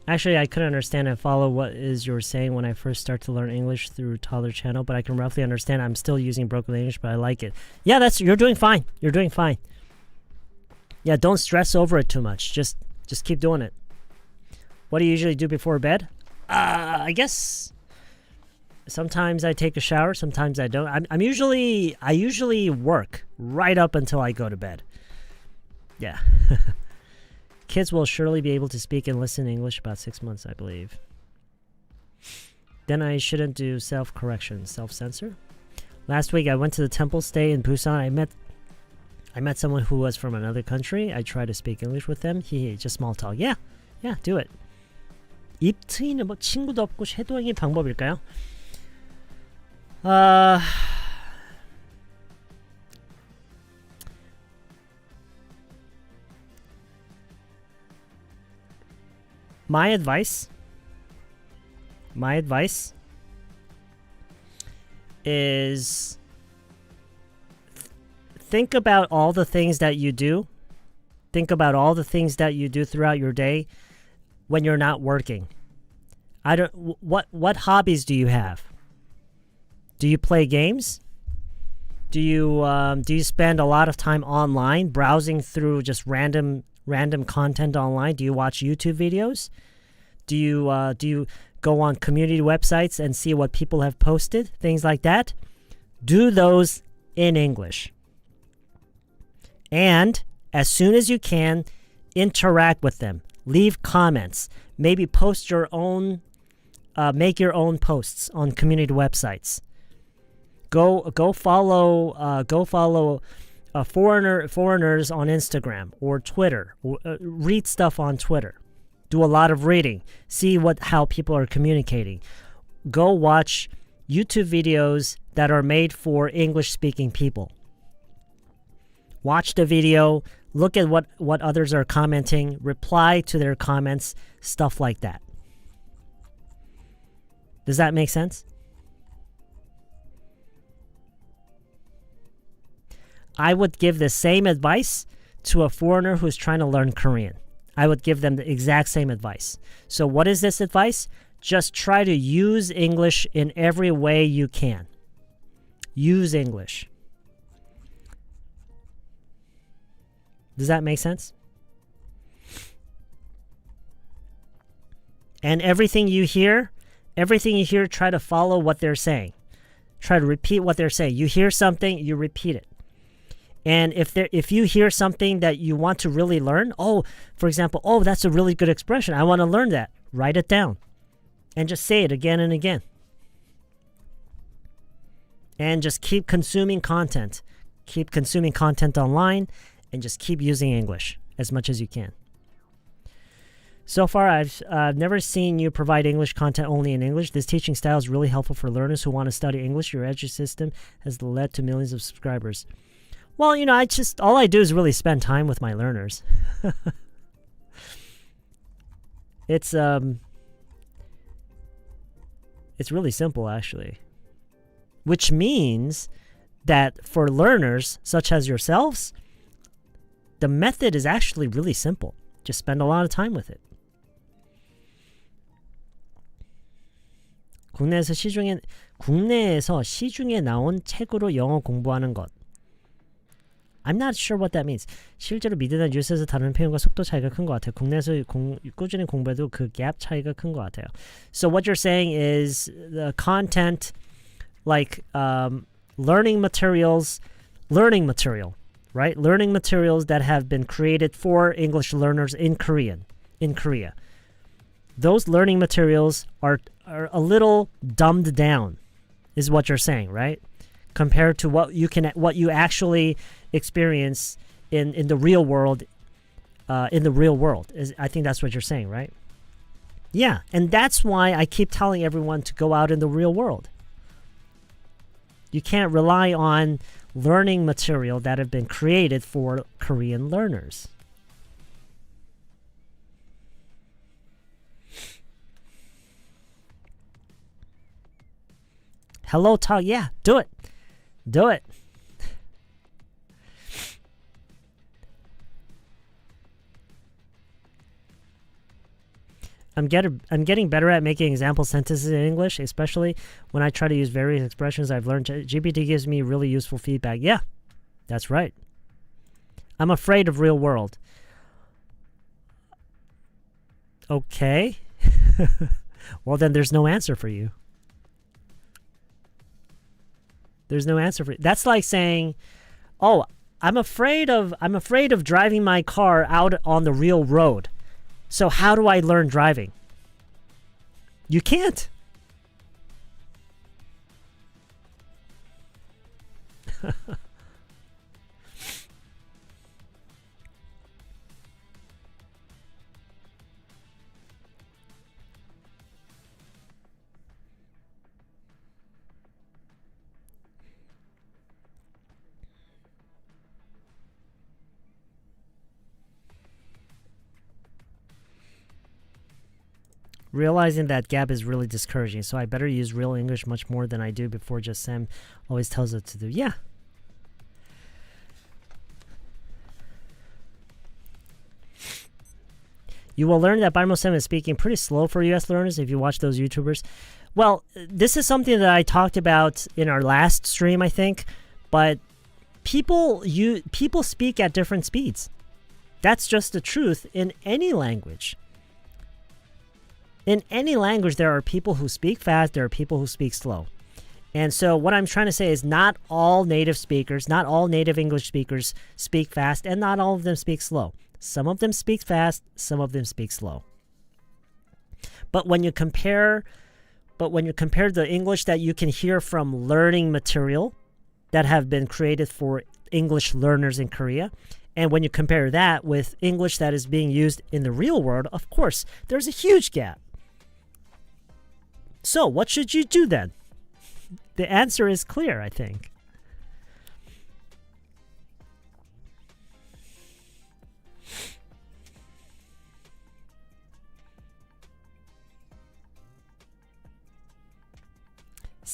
Actually, I couldn't understand and follow what is you were saying when I first started to learn English through Toddler Channel, but I can roughly understand. I'm still using broken English, but I like it. Yeah, you're doing fine. You're doing fine. Yeah, don't stress over it too much. Just keep doing it. What do you usually do before bed? I guess sometimes I take a shower, sometimes I don't. I usually work right up until I go to bed. Yeah. Kids will surely be able to speak and listen English about 6 months, I believe. Then I shouldn't do self-correction, self-censor. Last week I went to the temple stay in Busan. I met someone who was from another country. I tried to speak English with them. Just small talk. Yeah, do it. 입 트이는 뭐 친구도 없고 섀도잉의 방법일까요? My advice is think about all the things that you do. Think about all the things that you do throughout your day when you're not working. What hobbies do you have? Do you play games? Do you spend a lot of time online browsing through just random content online? Do you watch YouTube videos? Do you go on community websites and see what people have posted? Things like that. Do those in English. And as soon as you can, interact with them. Leave comments. Maybe post your own, make your own posts on community websites. Go follow foreigners on Instagram or Twitter. Read stuff on Twitter. Do a lot of reading. See how people are communicating. Go watch YouTube videos that are made for English-speaking people. Watch the video. Look at what others are commenting. Reply to their comments. Stuff like that. Does that make sense? I would give the same advice to a foreigner who's trying to learn Korean. I would give them the exact same advice. So what is this advice? Just try to use English in every way you can. Use English. Does that make sense? And everything you hear, try to follow what they're saying. Try to repeat what they're saying. You hear something, you repeat it. And if you hear something that you want to really learn, for example, that's a really good expression. I want to learn that. Write it down. And just say it again and again. And just keep consuming content. Keep consuming content online and just keep using English as much as you can. So far, I've never seen you provide English content only in English. This teaching style is really helpful for learners who want to study English. Your edu system has led to millions of subscribers. Well, all I do is really spend time with my learners. It's really simple, actually. Which means that for learners such as yourselves, the method is actually really simple. Just spend a lot of time with it. 국내에서 시중에 나온 책으로 영어 공부하는 것. I'm not sure what that means. 실제로 미드나 뉴스에서 다루는 표현과 속도 차이가 큰 것 같아요. 국내에서 꾸준히 공부해도 그 갭 차이가 큰 것 같아요. So what you're saying is the content, like learning material, right? Learning materials that have been created for English learners in Korea. Those learning materials are a little dumbed down, is what you're saying, right? Compared to what you actually experience in the real world. I think that's what you're saying, right? Yeah, and that's why I keep telling everyone to go out in the real world. You can't rely on learning material that have been created for Korean learners. Hello talk, yeah, do it. Do it. I'm getting better at making example sentences in English, especially when I try to use various expressions I've learned. GPT gives me really useful feedback. Yeah, that's right. I'm afraid of real world. Okay. Well, then there's no answer for you. There's no answer for you. That's like saying, I'm afraid of driving my car out on the real road. So how do I learn driving? You can't. Realizing that gap is really discouraging, so I better use real English much more than I do before just Sam always tells us to do. Yeah. You will learn that Bible 7 is speaking pretty slow for US learners if you watch those YouTubers. Well, this is something that I talked about in our last stream, I think, but people speak at different speeds. That's just the truth in any language. In any language, there are people who speak fast, there are people who speak slow. And so what I'm trying to say is not all native speakers, not all native English speakers speak fast, and not all of them speak slow. Some of them speak fast, some of them speak slow. But when you compare the English that you can hear from learning material that have been created for English learners in Korea, and when you compare that with English that is being used in the real world, of course, there's a huge gap. So, what should you do then? The answer is clear, I think.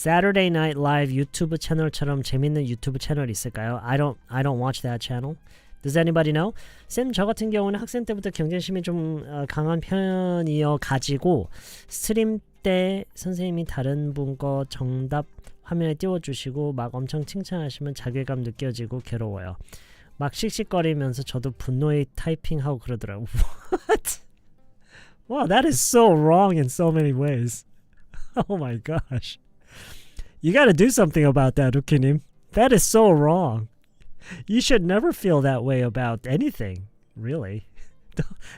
Saturday Night Live 유튜브 채널처럼 재밌는 유튜브 채널 있을까요? I don't watch that channel. Does anybody know? 쌤, 저 같은 경우는 학생 때부터 경쟁심이 좀 강한 편이어 가지고 스트림 때 선생님이 다른 분 거 정답 화면에 띄워주시고 막 엄청 칭찬하시면 자괴감 느껴지고 괴로워요. 막 씩씩거리면서 저도 분노에 타이핑하고 그러더라고요. What? Wow, that is so wrong in so many ways. Oh my gosh. You gotta do something about that, 루키님. That is so wrong. You should never feel that way about anything, really.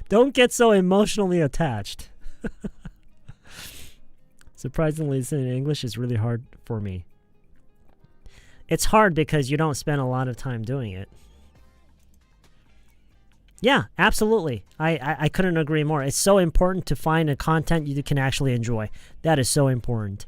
Don't get so emotionally attached. Surprisingly, listening to English is really hard for me. It's hard because you don't spend a lot of time doing it. Yeah, absolutely. I couldn't agree more. It's so important to find a content you can actually enjoy. That is so important.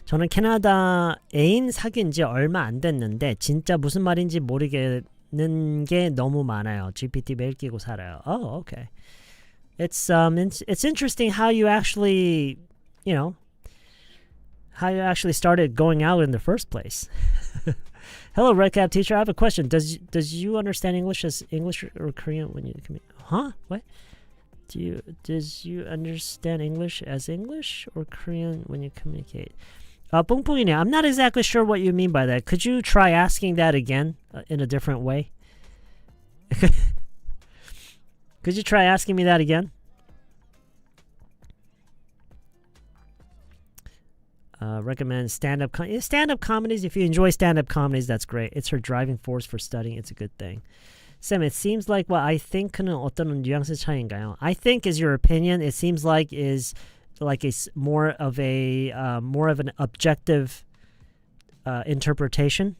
저는 캐나다 애인 사귄 지 얼마 안 됐는데 진짜 무슨 말인지 모르겠는 게 너무 많아요. GPT 매일 끼고 살아요. Oh, okay. It's interesting how you actually, how you actually started going out in the first place. Hello, Redcap teacher. I have a question. Does you understand English as English or Korean when you communicate? Huh? What? Does you understand English as English or Korean when you communicate? 뿡뿡이네. I'm not exactly sure what you mean by that. Could you try asking that again in a different way? Could you try asking me that again? Recommend stand-up comedies. If you enjoy stand-up comedies, that's great. It's her driving force for studying. It's a good thing. Sam, it seems like what I think는 어떤 뉘앙스 차이인가요? I think is your opinion. It seems like is like a more of an objective interpretation.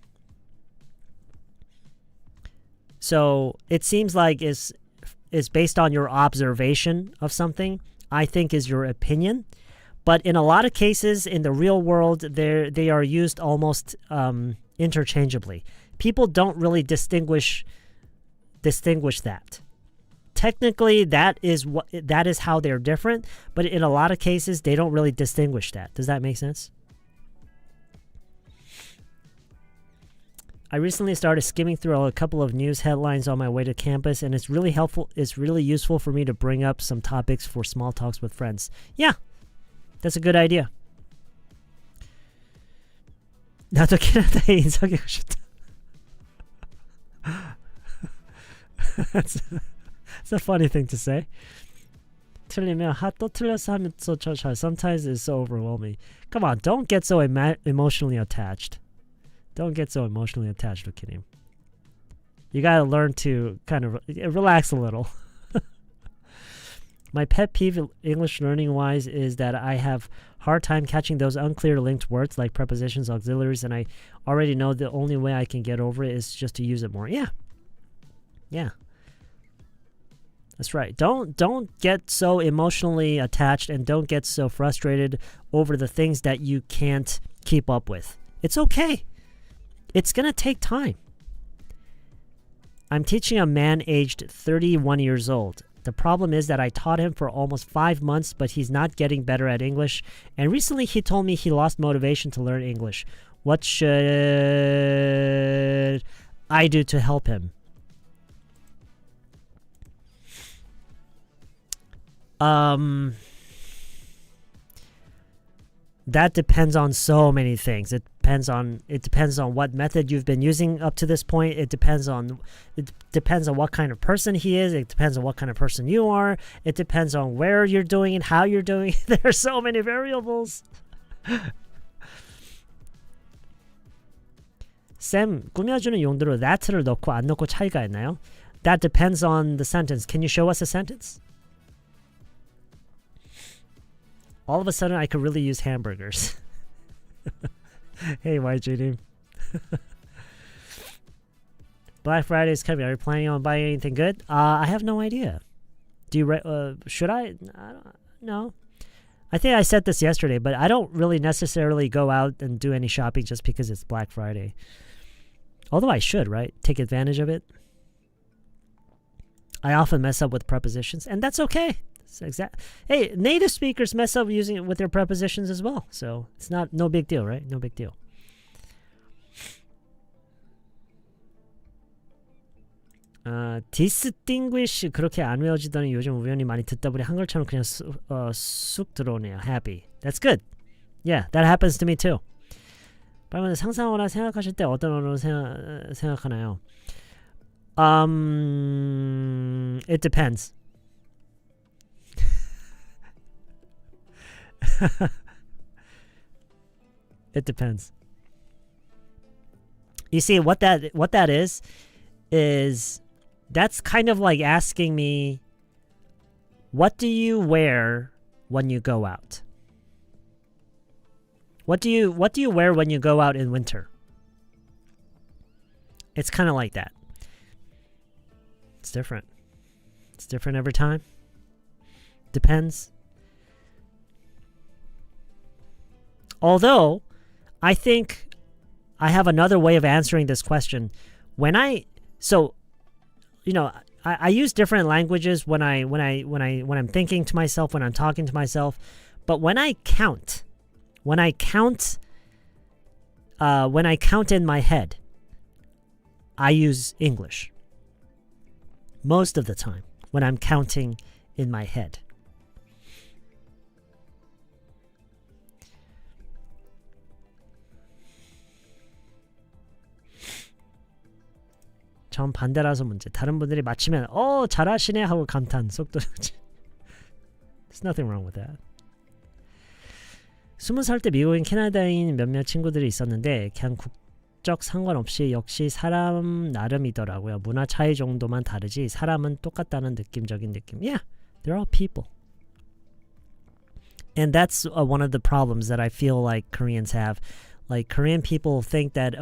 So it seems like is based on your observation of something. I think is your opinion. But in a lot of cases in the real world, they are used almost interchangeably. People don't really distinguish that. Technically, that is how they're different, but in a lot of cases, they don't really distinguish that. Does that make sense? I recently started skimming through a couple of news headlines on my way to campus, and it's really helpful. It's really useful for me to bring up some topics for small talks with friends. Yeah, that's a good idea. 나도 캐나다에 인사하고 싶다. It's a funny thing to say. 틀리면 또 틀렸어 하면서 sometimes it's so overwhelming. Come on, don't get so emotionally attached. Don't get so emotionally attached, Lukinim. You gotta learn to kind of relax a little. My pet peeve English learning wise is that I have hard time catching those unclear linked words like prepositions, auxiliaries, and I already know the only way I can get over it is just to use it more. Yeah. That's right. Don't get so emotionally attached and don't get so frustrated over the things that you can't keep up with. It's okay. It's going to take time. I'm teaching a man aged 31 years old. The problem is that I taught him for almost 5 months, but he's not getting better at English. And recently he told me he lost motivation to learn English. What should I do to help him? That depends on so many things. It depends on what method you've been using up to this point. It depends on what kind of person he is. It depends on what kind of person you are. It depends on where you're doing it, how you're doing it. There are so many variables. 쌤, 꾸며주는 용도로 that를 넣고 안 넣고 차이가 있나요? That depends on the sentence. Can you show us a sentence? All of a sudden, I could really use hamburgers. Hey, YG. Black Friday is coming. Are you planning on buying anything good? I have no idea. Do you? Should I? No. I think I said this yesterday, but I don't really necessarily go out and do any shopping just because it's Black Friday. Although I should, right? Take advantage of it. I often mess up with prepositions, and that's okay. Hey, native speakers mess up using it with their prepositions as well. So it's no big deal, right? No big deal. distinguish 그렇게 안 외워지더니 요즘 우연히 많이 듣다 보니 한글처럼 그냥 쑥 들어오네요. happy. That's good. Yeah, that happens to me too. 그러면 상상하거나 생각하실 때 어떤 언어로 생각하나요? It depends. It depends. You see what that is that's kind of like asking me, what do you wear when you go out? What do you wear when you go out in winter? It's kind of like that. It's different. It's different every time. Depends. Although, I think I have another way of answering this question. I use different languages when I'm thinking to myself, when I'm talking to myself, but when I count in my head, I use English. Most of the time, when I'm counting in my head. 전 반대라서 문제. 다른 분들이 맞히면 잘하시네 하고 감탄 속도. There's nothing wrong with that. 20살 때 미국인 캐나다인 몇몇 친구들이 있었는데 그냥 국적 상관없이 역시 사람 나름이더라고요. 문화 차이 정도만 다르지 사람은 똑같다는 느낌적인 느낌. Yeah, they're all people. And that's one of the problems that I feel like Koreans have. Like Korean people think that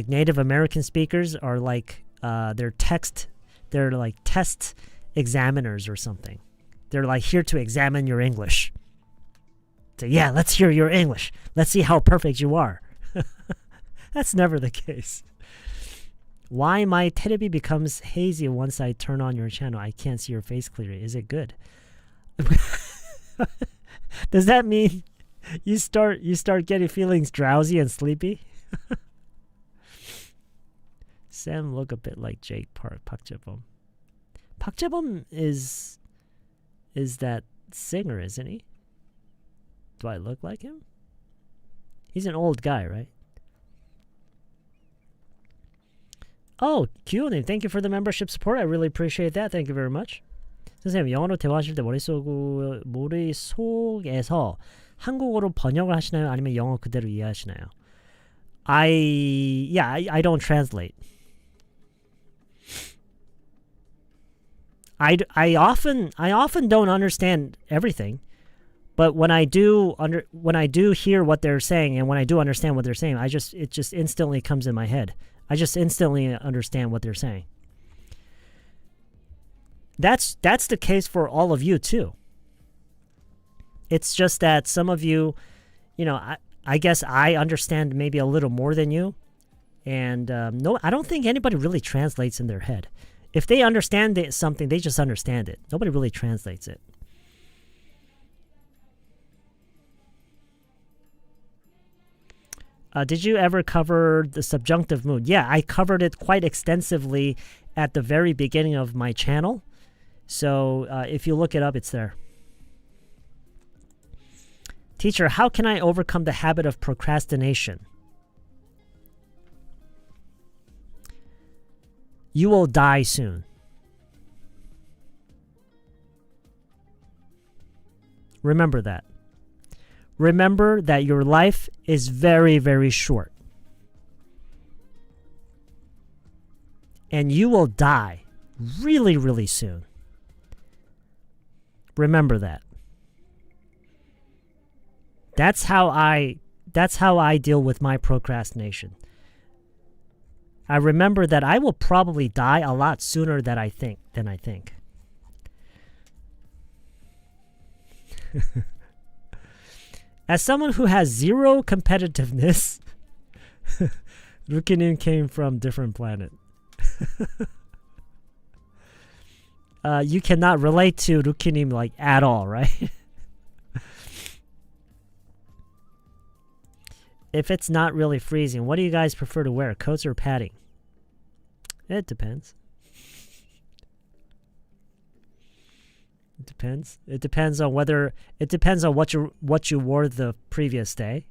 Native American speakers are like they're like test examiners or something. They're like here to examine your English. So yeah, let's hear your English. Let's see how perfect you are. That's never the case. Why my television becomes hazy once I turn on your channel? I can't see your face clearly. Is it good? Does that mean you start getting feelings drowsy and sleepy? Sam look a bit like Jake Park Jae-bum. Park Jae-bum is that singer, isn't he? Do I look like him? He's an old guy, right? Oh, Q-님, thank you for the membership support. I really appreciate that. Thank you very much. 선생님, 영어로 대화하실 때 머릿속에서 한국어로 번역을 하시나요? 아니면 영어 그대로 이해하시나요? I don't translate. I often don't understand everything, but when I do hear what they're saying and when I do understand what they're saying, it just instantly comes in my head. I just instantly understand what they're saying. That's the case for all of you too. It's just that some of you, I guess I understand maybe a little more than you, and no, I don't think anybody really translates in their head. If they understand something, they just understand it. Nobody really translates it. Did you ever cover the subjunctive mood? Yeah, I covered it quite extensively at the very beginning of my channel. So if you look it up, it's there. Teacher, how can I overcome the habit of procrastination? You will die soon. Remember that. Remember that your life is very, very short. And you will die really, really soon. Remember that. That's how I deal with my procrastination. I remember that I will probably die a lot sooner than I think. As someone who has zero competitiveness, Rukinim came from different planet. you cannot relate to 루키님 like at all, right? If it's not really freezing, what do you guys prefer to wear, coats or padding? It depends. It depends. It depends on whether it depends on what you wore the previous day.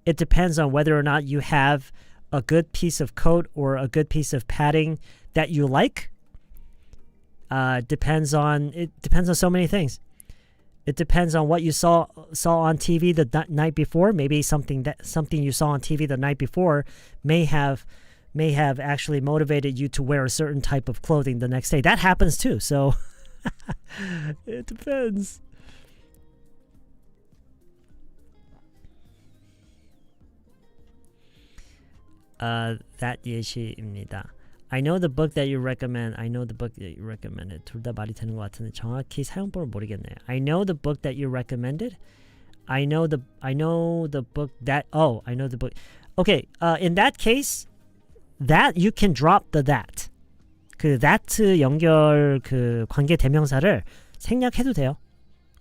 It depends on whether or not you have a good piece of coat or a good piece of padding that you like. Depends on so many things. It depends on what you saw on TV the night before. Maybe something you saw on TV the night before may have actually motivated you to wear a certain type of clothing the next day. That happens too. So it depends. That 예시입니다. I know the book that you recommend. I know the book that you recommended. 둘 다 말이 되는 것 같은데 정확히 사용법을 모르겠네요. I know the book that you recommended. I know the book that. Oh, I know the book. Okay. In that case, that you can drop the that. 그 that 연결 그 관계 대명사를 생략해도 돼요.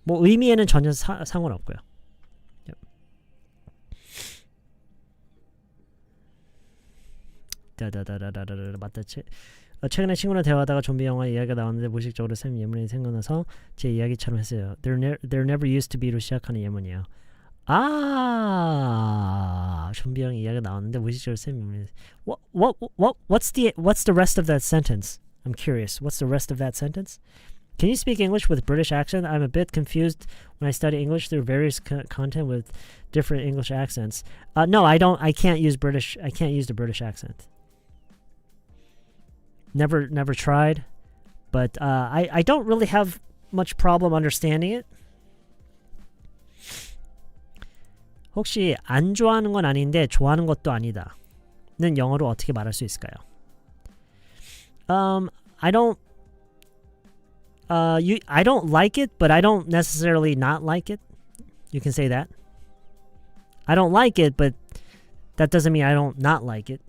뭐 의미에는 전혀 상관없고요. 맞다. 최근에 친구랑 대화하다가 좀비 영화 이야기가 나왔는데 무의식적으로 쌤 예문이 생각나서 제 이야기처럼 했어요. There never used to be로 시작하는 예문이에요. 좀비 영화 이야기가 나왔는데 무의식적으로 쌤 예문이. What's the rest of that sentence? I'm curious. What's the rest of that sentence? Can you speak English with British accent? I'm a bit confused when I study English through various content with different English accents. No, I don't. I can't use British. I can't use the British accent. Never tried, but I don't really have much problem understanding it. 혹시 안 좋아하는 건 아닌데 좋아하는 것도 아니다는 영어로 어떻게 말할 수 있을까요? I don't like it, but I don't necessarily not like it. You can say that. I don't like it, but that doesn't mean I don't not like it.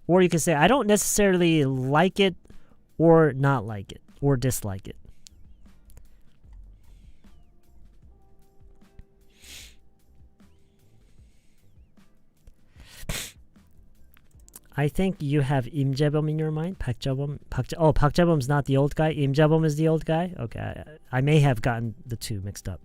Or you can say, I don't necessarily like it or not like it or dislike it. I think you have 임재범 in your mind. 박재범's not the old guy. 임재범 is the old guy. Okay, I may have gotten the two mixed up.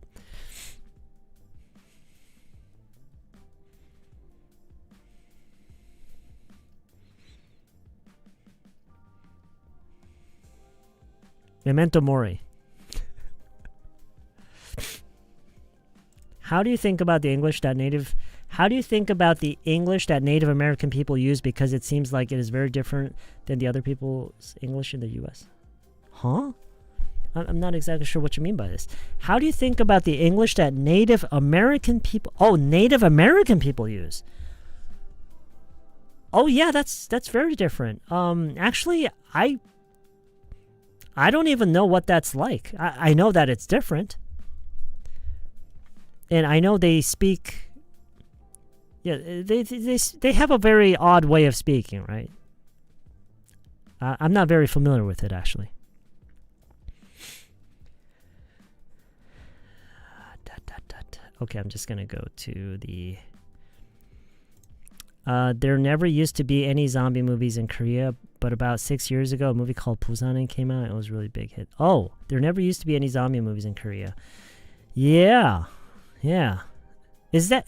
Memento mori. How do you think about the English that Native American people use, because it seems like it is very different than the other people's English in the US? Huh? I'm not exactly sure what you mean by this. How do you think about the English that Native American people use? Oh yeah, that's very different. Actually, I don't even know what that's like. I know that it's different. And I know they speak... Yeah, they have a very odd way of speaking, right? I'm not very familiar with it, actually. Okay, I'm just going to go to the... there never used to be any zombie movies in Korea, but about 6 years ago, a movie called Busanin came out. It was a really big hit. Oh, there never used to be any zombie movies in Korea. Yeah. Is that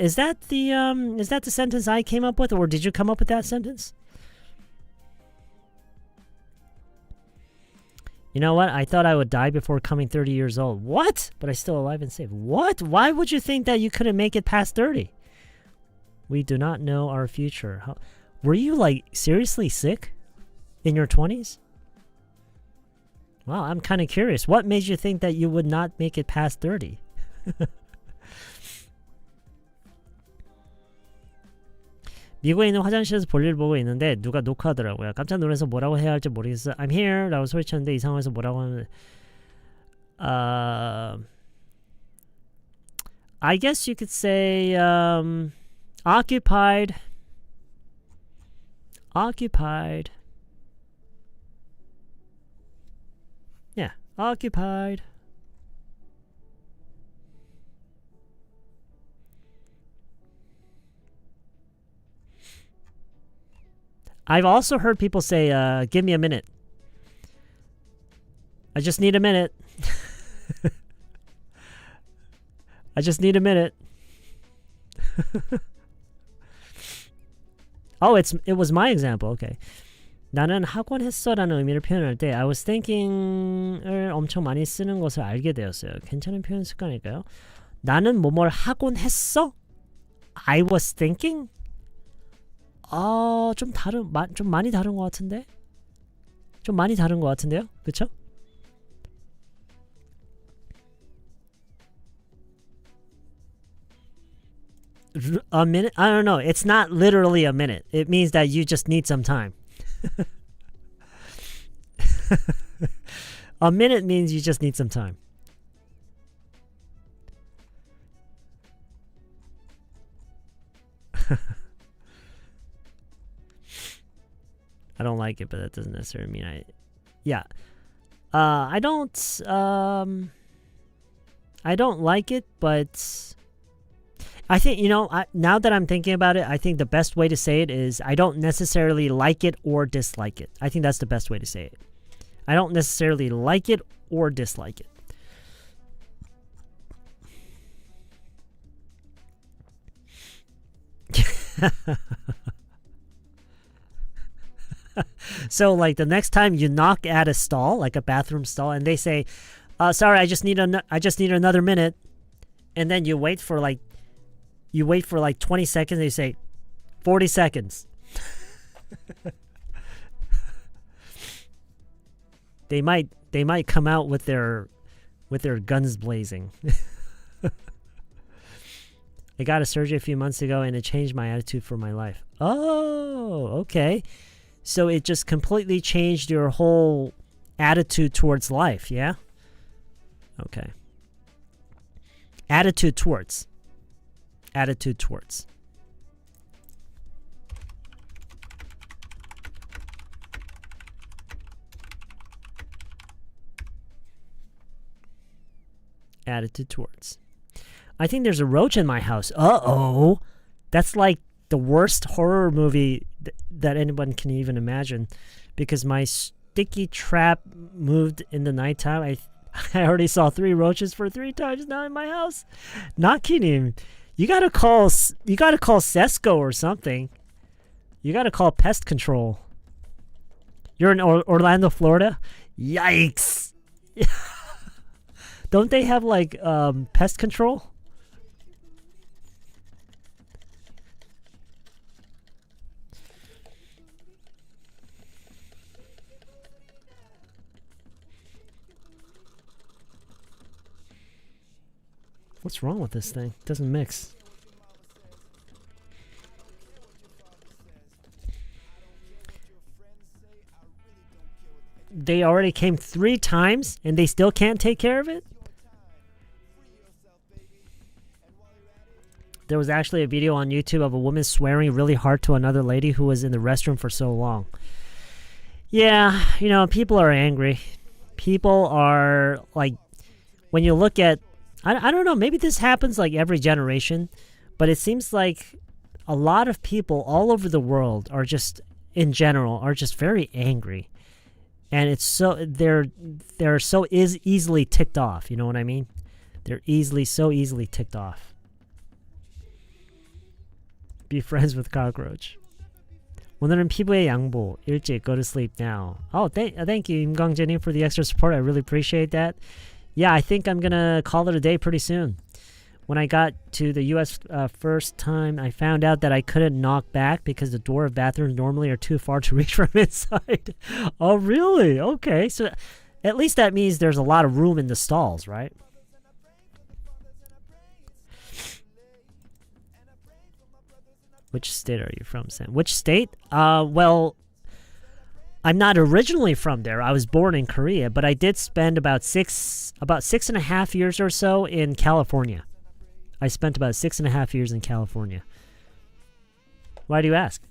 the sentence I came up with, or did you come up with that sentence? You know what? I thought I would die before coming 30 years old. What? But I'm still alive and safe. What? Why would you think that you couldn't make it past 30? We do not know our future. Were you like seriously sick in your 20s? Wow, I'm kind of curious. What made you think that you would not make it past 30? 미국에 있는 화장실에서 볼일 보고 있는데 누가 녹화하더라고요. 깜짝 놀라서 뭐라고 해야 할지 모르겠어요. I'm here 라고 소리쳤는데 이 상황에서 뭐라고 하면 I guess you could say occupied. occupied. I've also heard people say, give me a minute. I just need a minute. I just need a minute. Oh, it was my example. Okay. 나는 학원 했어라는 의미를 표현할 때 I was thinking을 엄청 많이 쓰는 것을 알게 되었어요. 괜찮은 표현 습관일까요? 나는 뭐뭘 하곤 했어? I was thinking? 좀 많이 다른 것 같은데? 좀 많이 다른 것 같은데요? 그쵸? A minute? I don't know. It's not literally a minute. It means that you just need some time. A minute means you just need some time. I don't like it, but that doesn't necessarily mean I don't like it, but I think, now that I'm thinking about it, I think the best way to say it is I don't necessarily like it or dislike it. I think that's the best way to say it. I don't necessarily like it or dislike it. So, like, the next time you knock at a stall, like a bathroom stall, and they say, sorry, I just need another minute, and then you wait for like 20 seconds, and you say 40 seconds. They might come out with their guns blazing. I got a surgery a few months ago and it changed my attitude for my life. Oh, okay. So it just completely changed your whole attitude towards life, yeah? Okay. Attitude towards. Attitude towards. Attitude towards. I think there's a roach in my house. Uh-oh. That's like the worst horror movie that anyone can even imagine, because my sticky trap moved in the nighttime. I already saw 3 roaches for 3 times now in my house. Not kidding. You gotta call Sesco or something. You gotta call pest control. You're in Orlando, Florida? Yikes. Don't they have like pest control? What's wrong with this thing? It doesn't mix. They already came 3 times and they still can't take care of it? There was actually a video on YouTube of a woman swearing really hard to another lady who was in the restroom for so long. Yeah, people are angry. People are like, when you look at, I don't know, maybe this happens like every generation, but it seems like a lot of people all over the world are just, in general, are just very angry. And it's so, they're so easily ticked off, you know what I mean? They're so easily ticked off. Be friends with cockroach. 오늘은 피부의 양보. 일찍 go to sleep now. Oh, thank you, 임광재님, for the extra support. I really appreciate that. Yeah, I think I'm gonna call it a day pretty soon. When I got to the U.S. First time, I found out that I couldn't knock back because the door of bathrooms normally are too far to reach from inside. Oh, really? Okay, so at least that means there's a lot of room in the stalls, right? Which state are you from, Sam? Which state? Well, I'm not originally from there. I was born in Korea, but I did spend about 6.5 years or so in California. I spent about 6.5 years in California. Why do you ask?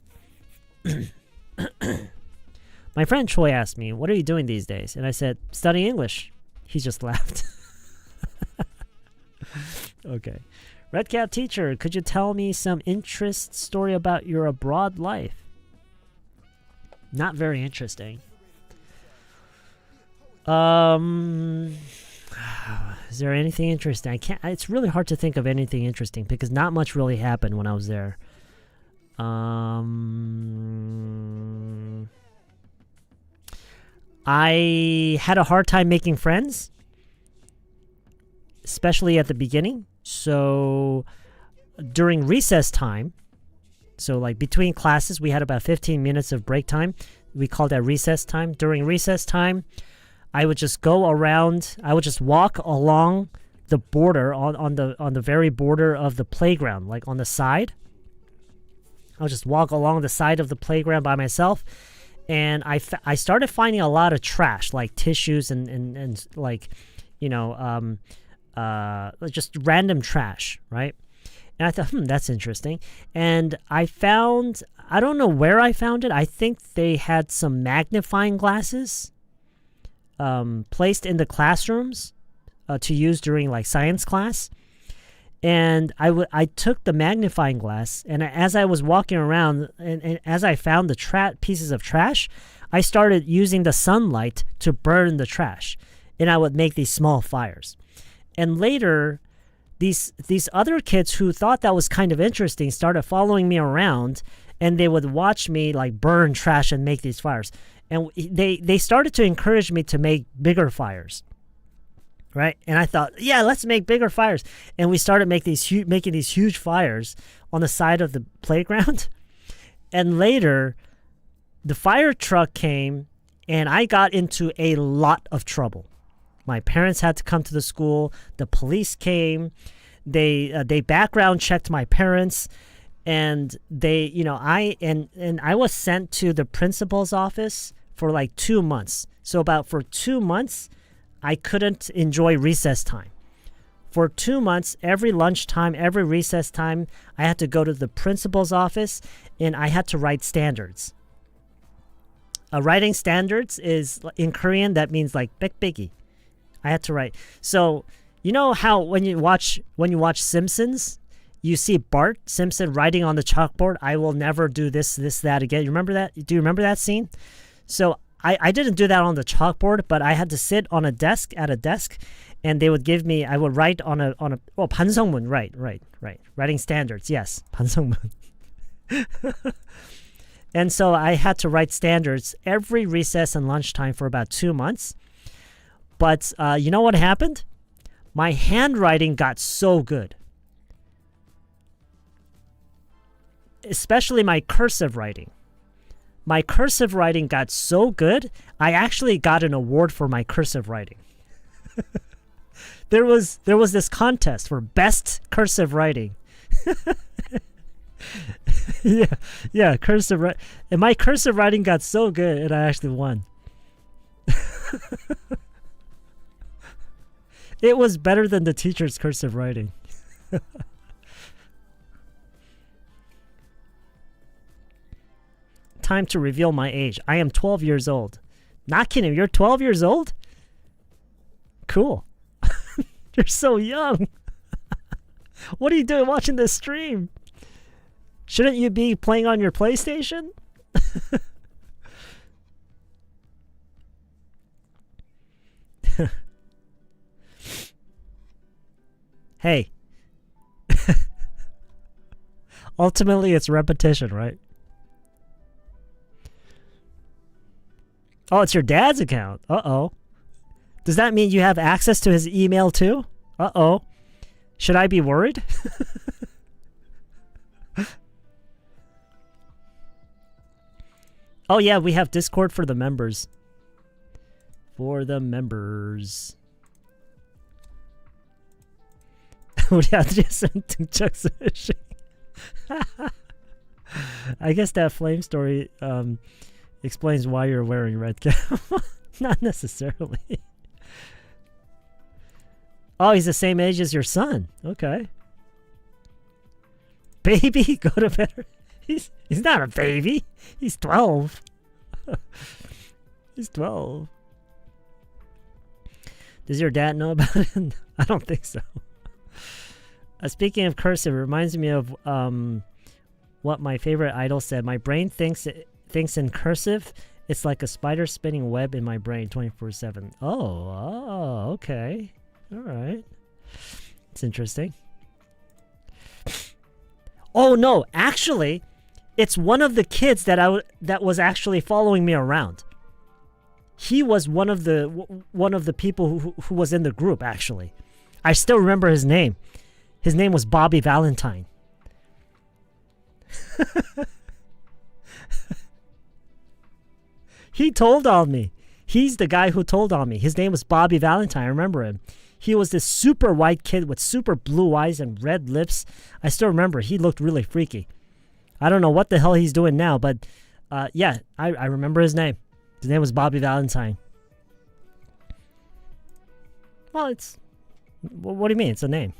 My friend Choi asked me, what are you doing these days? And I said, studying English. He just laughed. Okay. Red Cat teacher, could you tell me some interest story about your abroad life? Not very interesting. Is there anything interesting? It's really hard to think of anything interesting because not much really happened when I was there. I had a hard time making friends, especially at the beginning. So during recess time, so like between classes, we had about 15 minutes of break time. We called that recess time. During recess time, I would just go around. I would just walk along the border on the very border of the playground, like on the side. I'll just walk along the side of the playground by myself, and I started finding a lot of trash, like tissues and like, you know, just random trash, right? And I thought, that's interesting. And I found, I don't know where I found it. I think they had some magnifying glasses placed in the classrooms to use during like science class. And I took the magnifying glass, and as I was walking around, and as I found the pieces of trash, I started using the sunlight to burn the trash, and I would make these small fires. And later, these other kids who thought that was kind of interesting started following me around, and they would watch me like burn trash and make these fires. And they started to encourage me to make bigger fires. Right? And I thought, yeah, let's make bigger fires. And we started making these huge fires on the side of the playground. And later, the fire truck came, and I got into a lot of trouble. My parents had to come to the school. The police came. They background checked my parents, and I was sent to the principal's office for like 2 months. So for 2 months, I couldn't enjoy recess time. For 2 months, every lunchtime, every recess time, I had to go to the principal's office, and I had to write standards. Writing standards is, in Korean, that means like 빽빽이. I had to write. So, you know how when you watch Simpsons, you see Bart Simpson writing on the chalkboard, "I will never do this, that again." You remember that? Do you remember that scene? So I didn't do that on the chalkboard, but I had to sit on a desk, and they would give me, I would write on a 반성문, right. Writing standards, yes, 반성문. And so I had to write standards every recess and lunchtime for about 2 months. But you know what happened? My handwriting got so good. Especially my cursive writing. My cursive writing got so good, I actually got an award for my cursive writing. There was this contest for best cursive writing. Yeah, cursive writing. And my cursive writing got so good, and I actually won. It was better than the teacher's cursive writing. Time to reveal my age. I am 12 years old. Not kidding. You're 12 years old? Cool. You're so young. What are you doing watching this stream? Shouldn't you be playing on your PlayStation? Hey. Ultimately, it's repetition, right? Oh, it's your dad's account. Uh-oh. Does that mean you have access to his email too? Uh-oh. Should I be worried? Oh, yeah, we have Discord for the members. For the members. 우리 아들이었으면 등짝 스매싱. I guess that flame story explains why you're wearing red cap. Not necessarily. Oh, he's the same age as your son. Okay. Baby, go to bed. He's not a baby. He's 12. He's 12. Does your dad know about it? I don't think so. Speaking of cursive, it reminds me of what my favorite idol said. My brain thinks in cursive. It's like a spider spinning web in my brain 24/7. Oh, okay. All right. It's interesting. Oh no, actually, it's one of the kids that was actually following me around. He was one of the people who was in the group, actually. I still remember his name. His name was Bobby Valentine. He told on me. He's the guy who told on me. His name was Bobby Valentine. I remember him. He was this super white kid with super blue eyes and red lips. I still remember. He looked really freaky. I don't know what the hell he's doing now, but yeah, I remember his name. His name was Bobby Valentine. Well, it's... What do you mean? It's a name.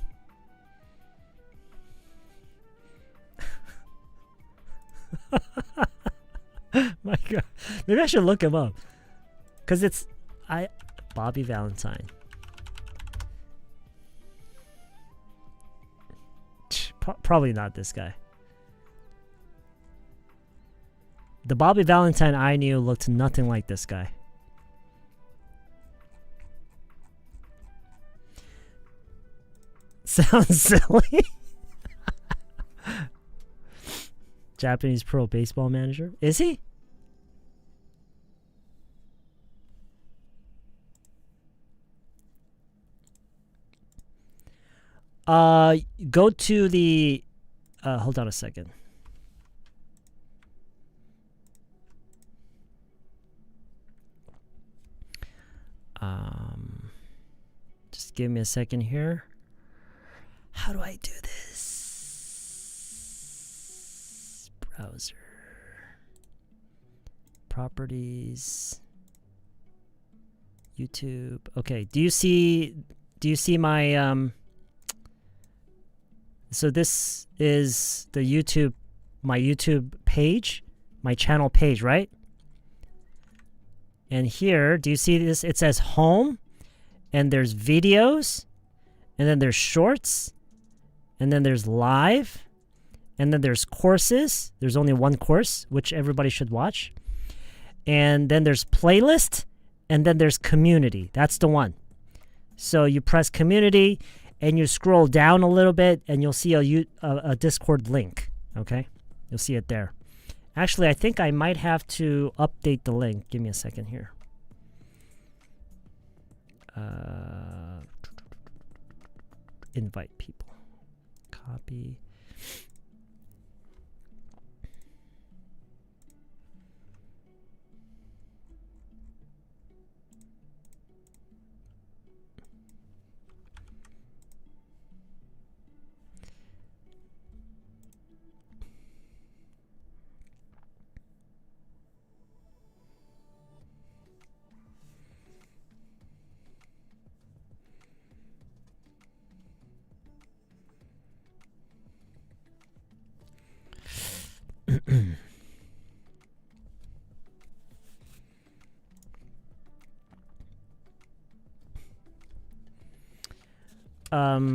My God. Maybe I should look him up. Because it's... Bobby Valentine. Probably not this guy. The Bobby Valentine I knew looked nothing like this guy. Sounds silly. Japanese pro baseball manager. Is he? Go to the... hold on a second. Just give me a second here. How do I do this? Browser. Properties. YouTube. Okay, do you see my so this is the YouTube, my YouTube page, my channel page, right? And here, do you see this? It says home, and there's videos, and then there's shorts, and then there's live, and then there's courses. There's only one course, which everybody should watch. And then there's playlist, and then there's community. That's the one. So you press community, and you scroll down a little bit, and you'll see a Discord link, okay? You'll see it there. Actually, I think I might have to update the link. Give me a second here. Invite people. Copy.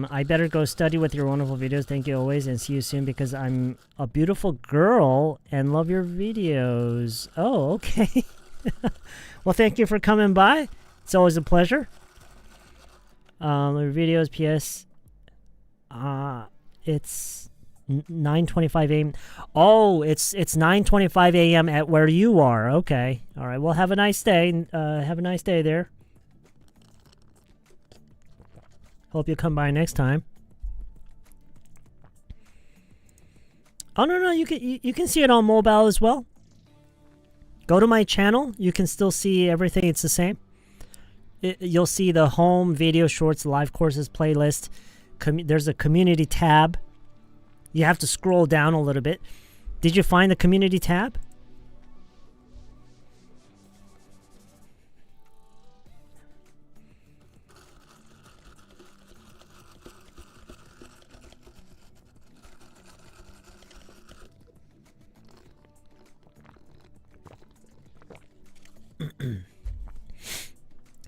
I better go study with your wonderful videos. Thank you always, and see you soon, because I'm a beautiful girl and love your videos. Oh, okay. Well, thank you for coming by. It's always a pleasure. Your videos, P.S. It's 9:25 a.m. Oh, it's 9:25 a.m. at where you are. Okay. All right. Well, have a nice day. Have a nice day there. Hope you come by next time. Oh no, you can see it on mobile as well. Go to my channel. You can still see everything. It's the same. You'll see the home, video, shorts, live courses, playlist. There's a community tab. You have to scroll down a little bit. Did you find the community tab?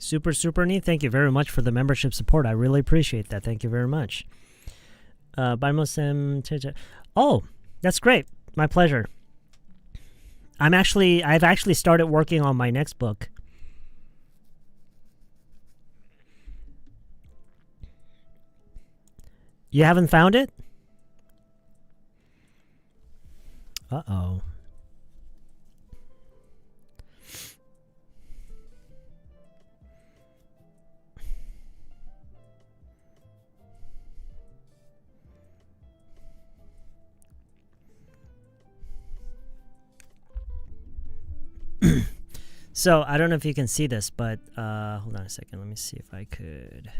Super neat. Thank you very much for the membership support. I really appreciate that. Thank you very much. Oh, that's great. My pleasure. I've actually started working on my next book. You haven't found it? Uh-oh. So, I don't know if you can see this, but hold on a second. Let me see if I could.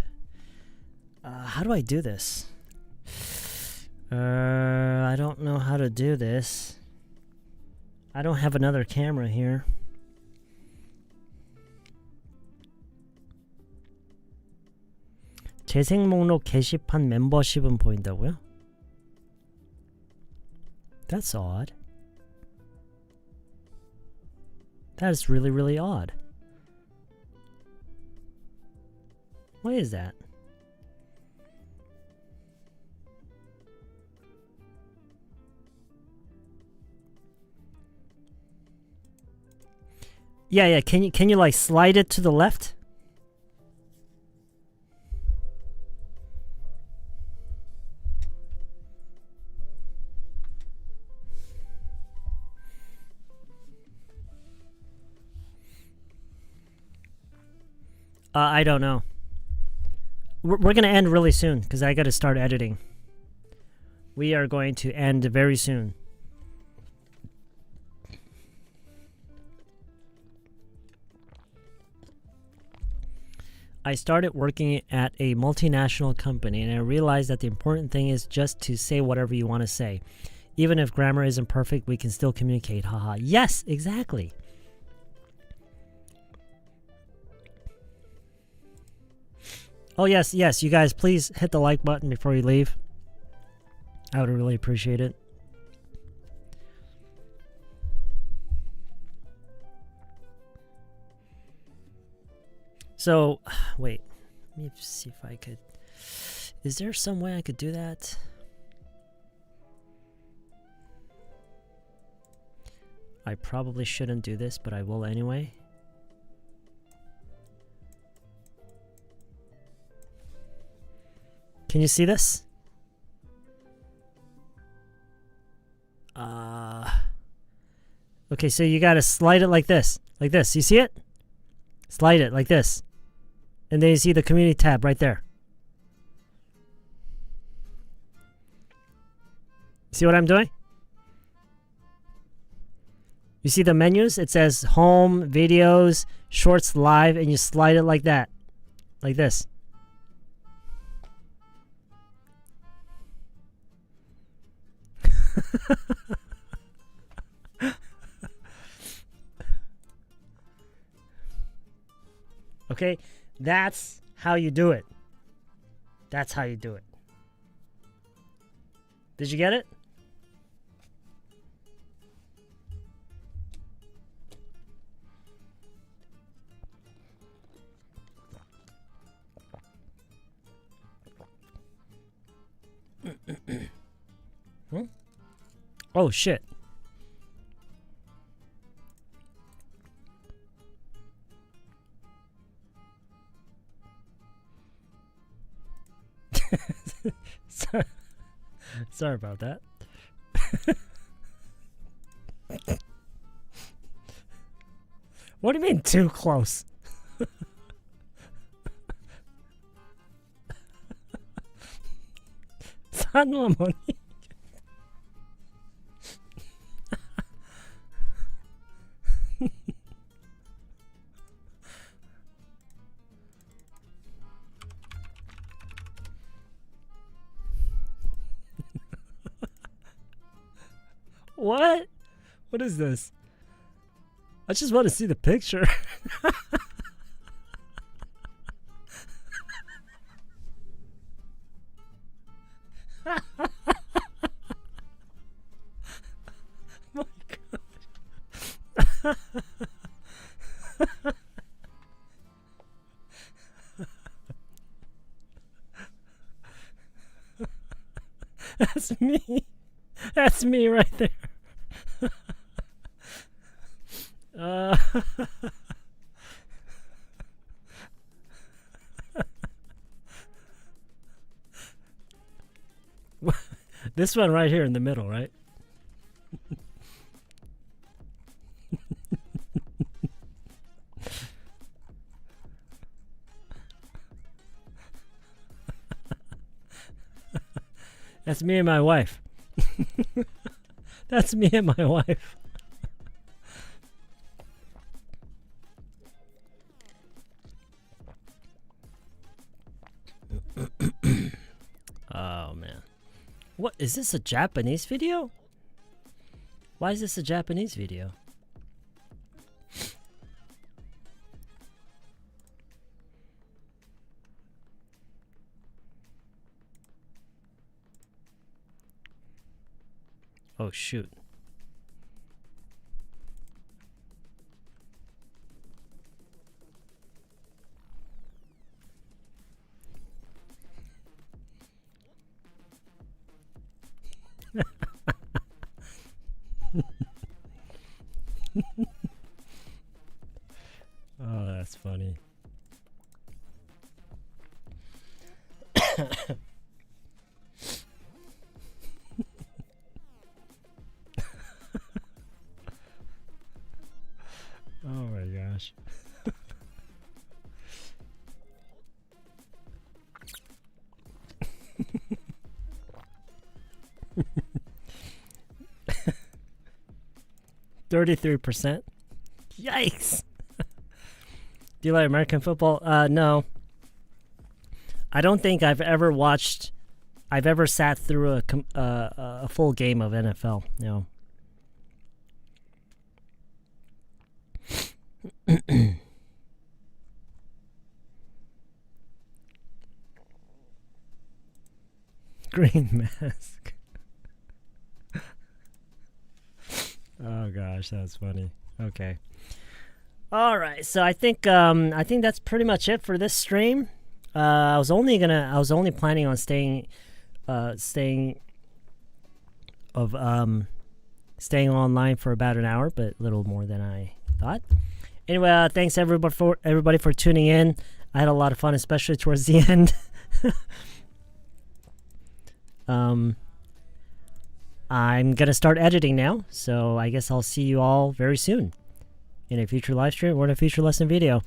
How do I do this? I don't know how to do this. I don't have another camera here. 재생 목록 게시판 멤버십은 보인다고요? That's odd. That is really, really odd. Why is that? Yeah. Can you like slide it to the left? I don't know. We're gonna end really soon because I gotta start editing. We are going to end very soon. I started working at a multinational company and I realized that the important thing is just to say whatever you want to say. Even if grammar isn't perfect, we can still communicate. Haha. Yes, exactly. Oh, yes. You guys, please hit the like button before you leave. I would really appreciate it. So, wait. Let me see if I could... Is there some way I could do that? I probably shouldn't do this, but I will anyway. Can you see this? Okay, so you gotta slide it like this. Like this. You see it? Slide it like this. And then you see the community tab right there. See what I'm doing? You see the menus? It says home, videos, shorts, live, and you slide it like that. Like this. Okay, that's how you do it. That's how you do it. Did you get it? Hmm? Oh shit. Sorry about that. What do you mean too close? 산어머니. What? What is this? I just want to see the picture. My God. That's me. That's me right there. This one right here in the middle, right? That's me and my wife. That's me and my wife. Oh man. What is this, a Japanese video? Why is this a Japanese video? Oh shoot. Oh, that's funny. Oh my gosh. 33%. Yikes. Do you like American football? No. I don't think I've ever sat through a full game of NFL. No. Green mask. Oh gosh, that's funny. Okay. All right, so I think that's pretty much it for this stream. I was only planning on staying online for about an hour, but a little more than I thought. Anyway, thanks everybody for tuning in. I had a lot of fun, especially towards the end. I'm gonna start editing now, so I guess I'll see you all very soon in a future live stream or in a future lesson video.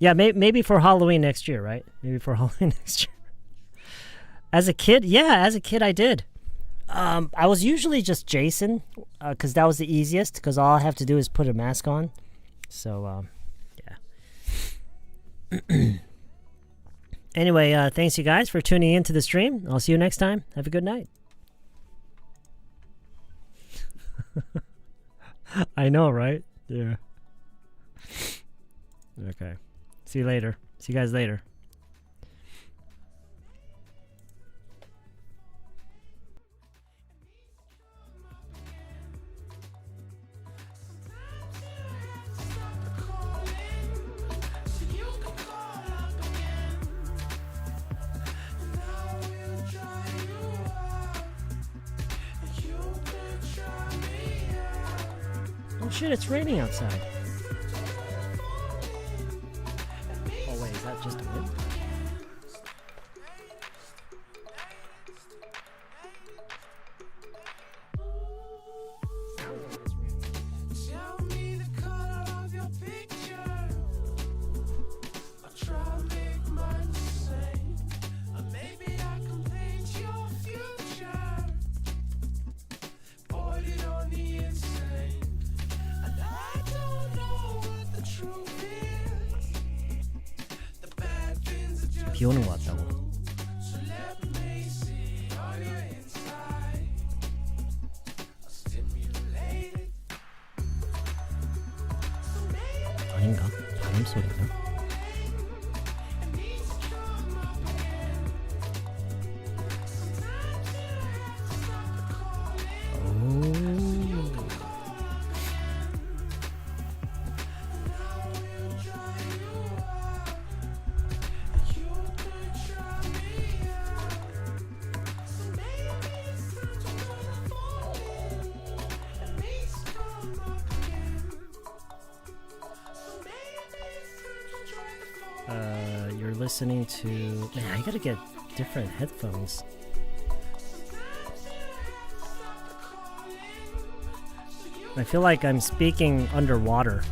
Yeah, maybe for Halloween next year, right? Maybe for Halloween next year. As a kid, I did. I was usually just Jason, because that was the easiest, because all I have to do is put a mask on. So, yeah. Anyway, thanks you guys for tuning in to the stream. I'll see you next time. Have a good night. I know, right? Yeah. Okay. See you later. See you guys later. Oh shit, it's raining outside. Oh wait, is that just a wind? 비 오는 것 같다고. 아닌가? 바람 소리인가? You're listening to... Man, I gotta get different headphones. I feel like I'm speaking underwater.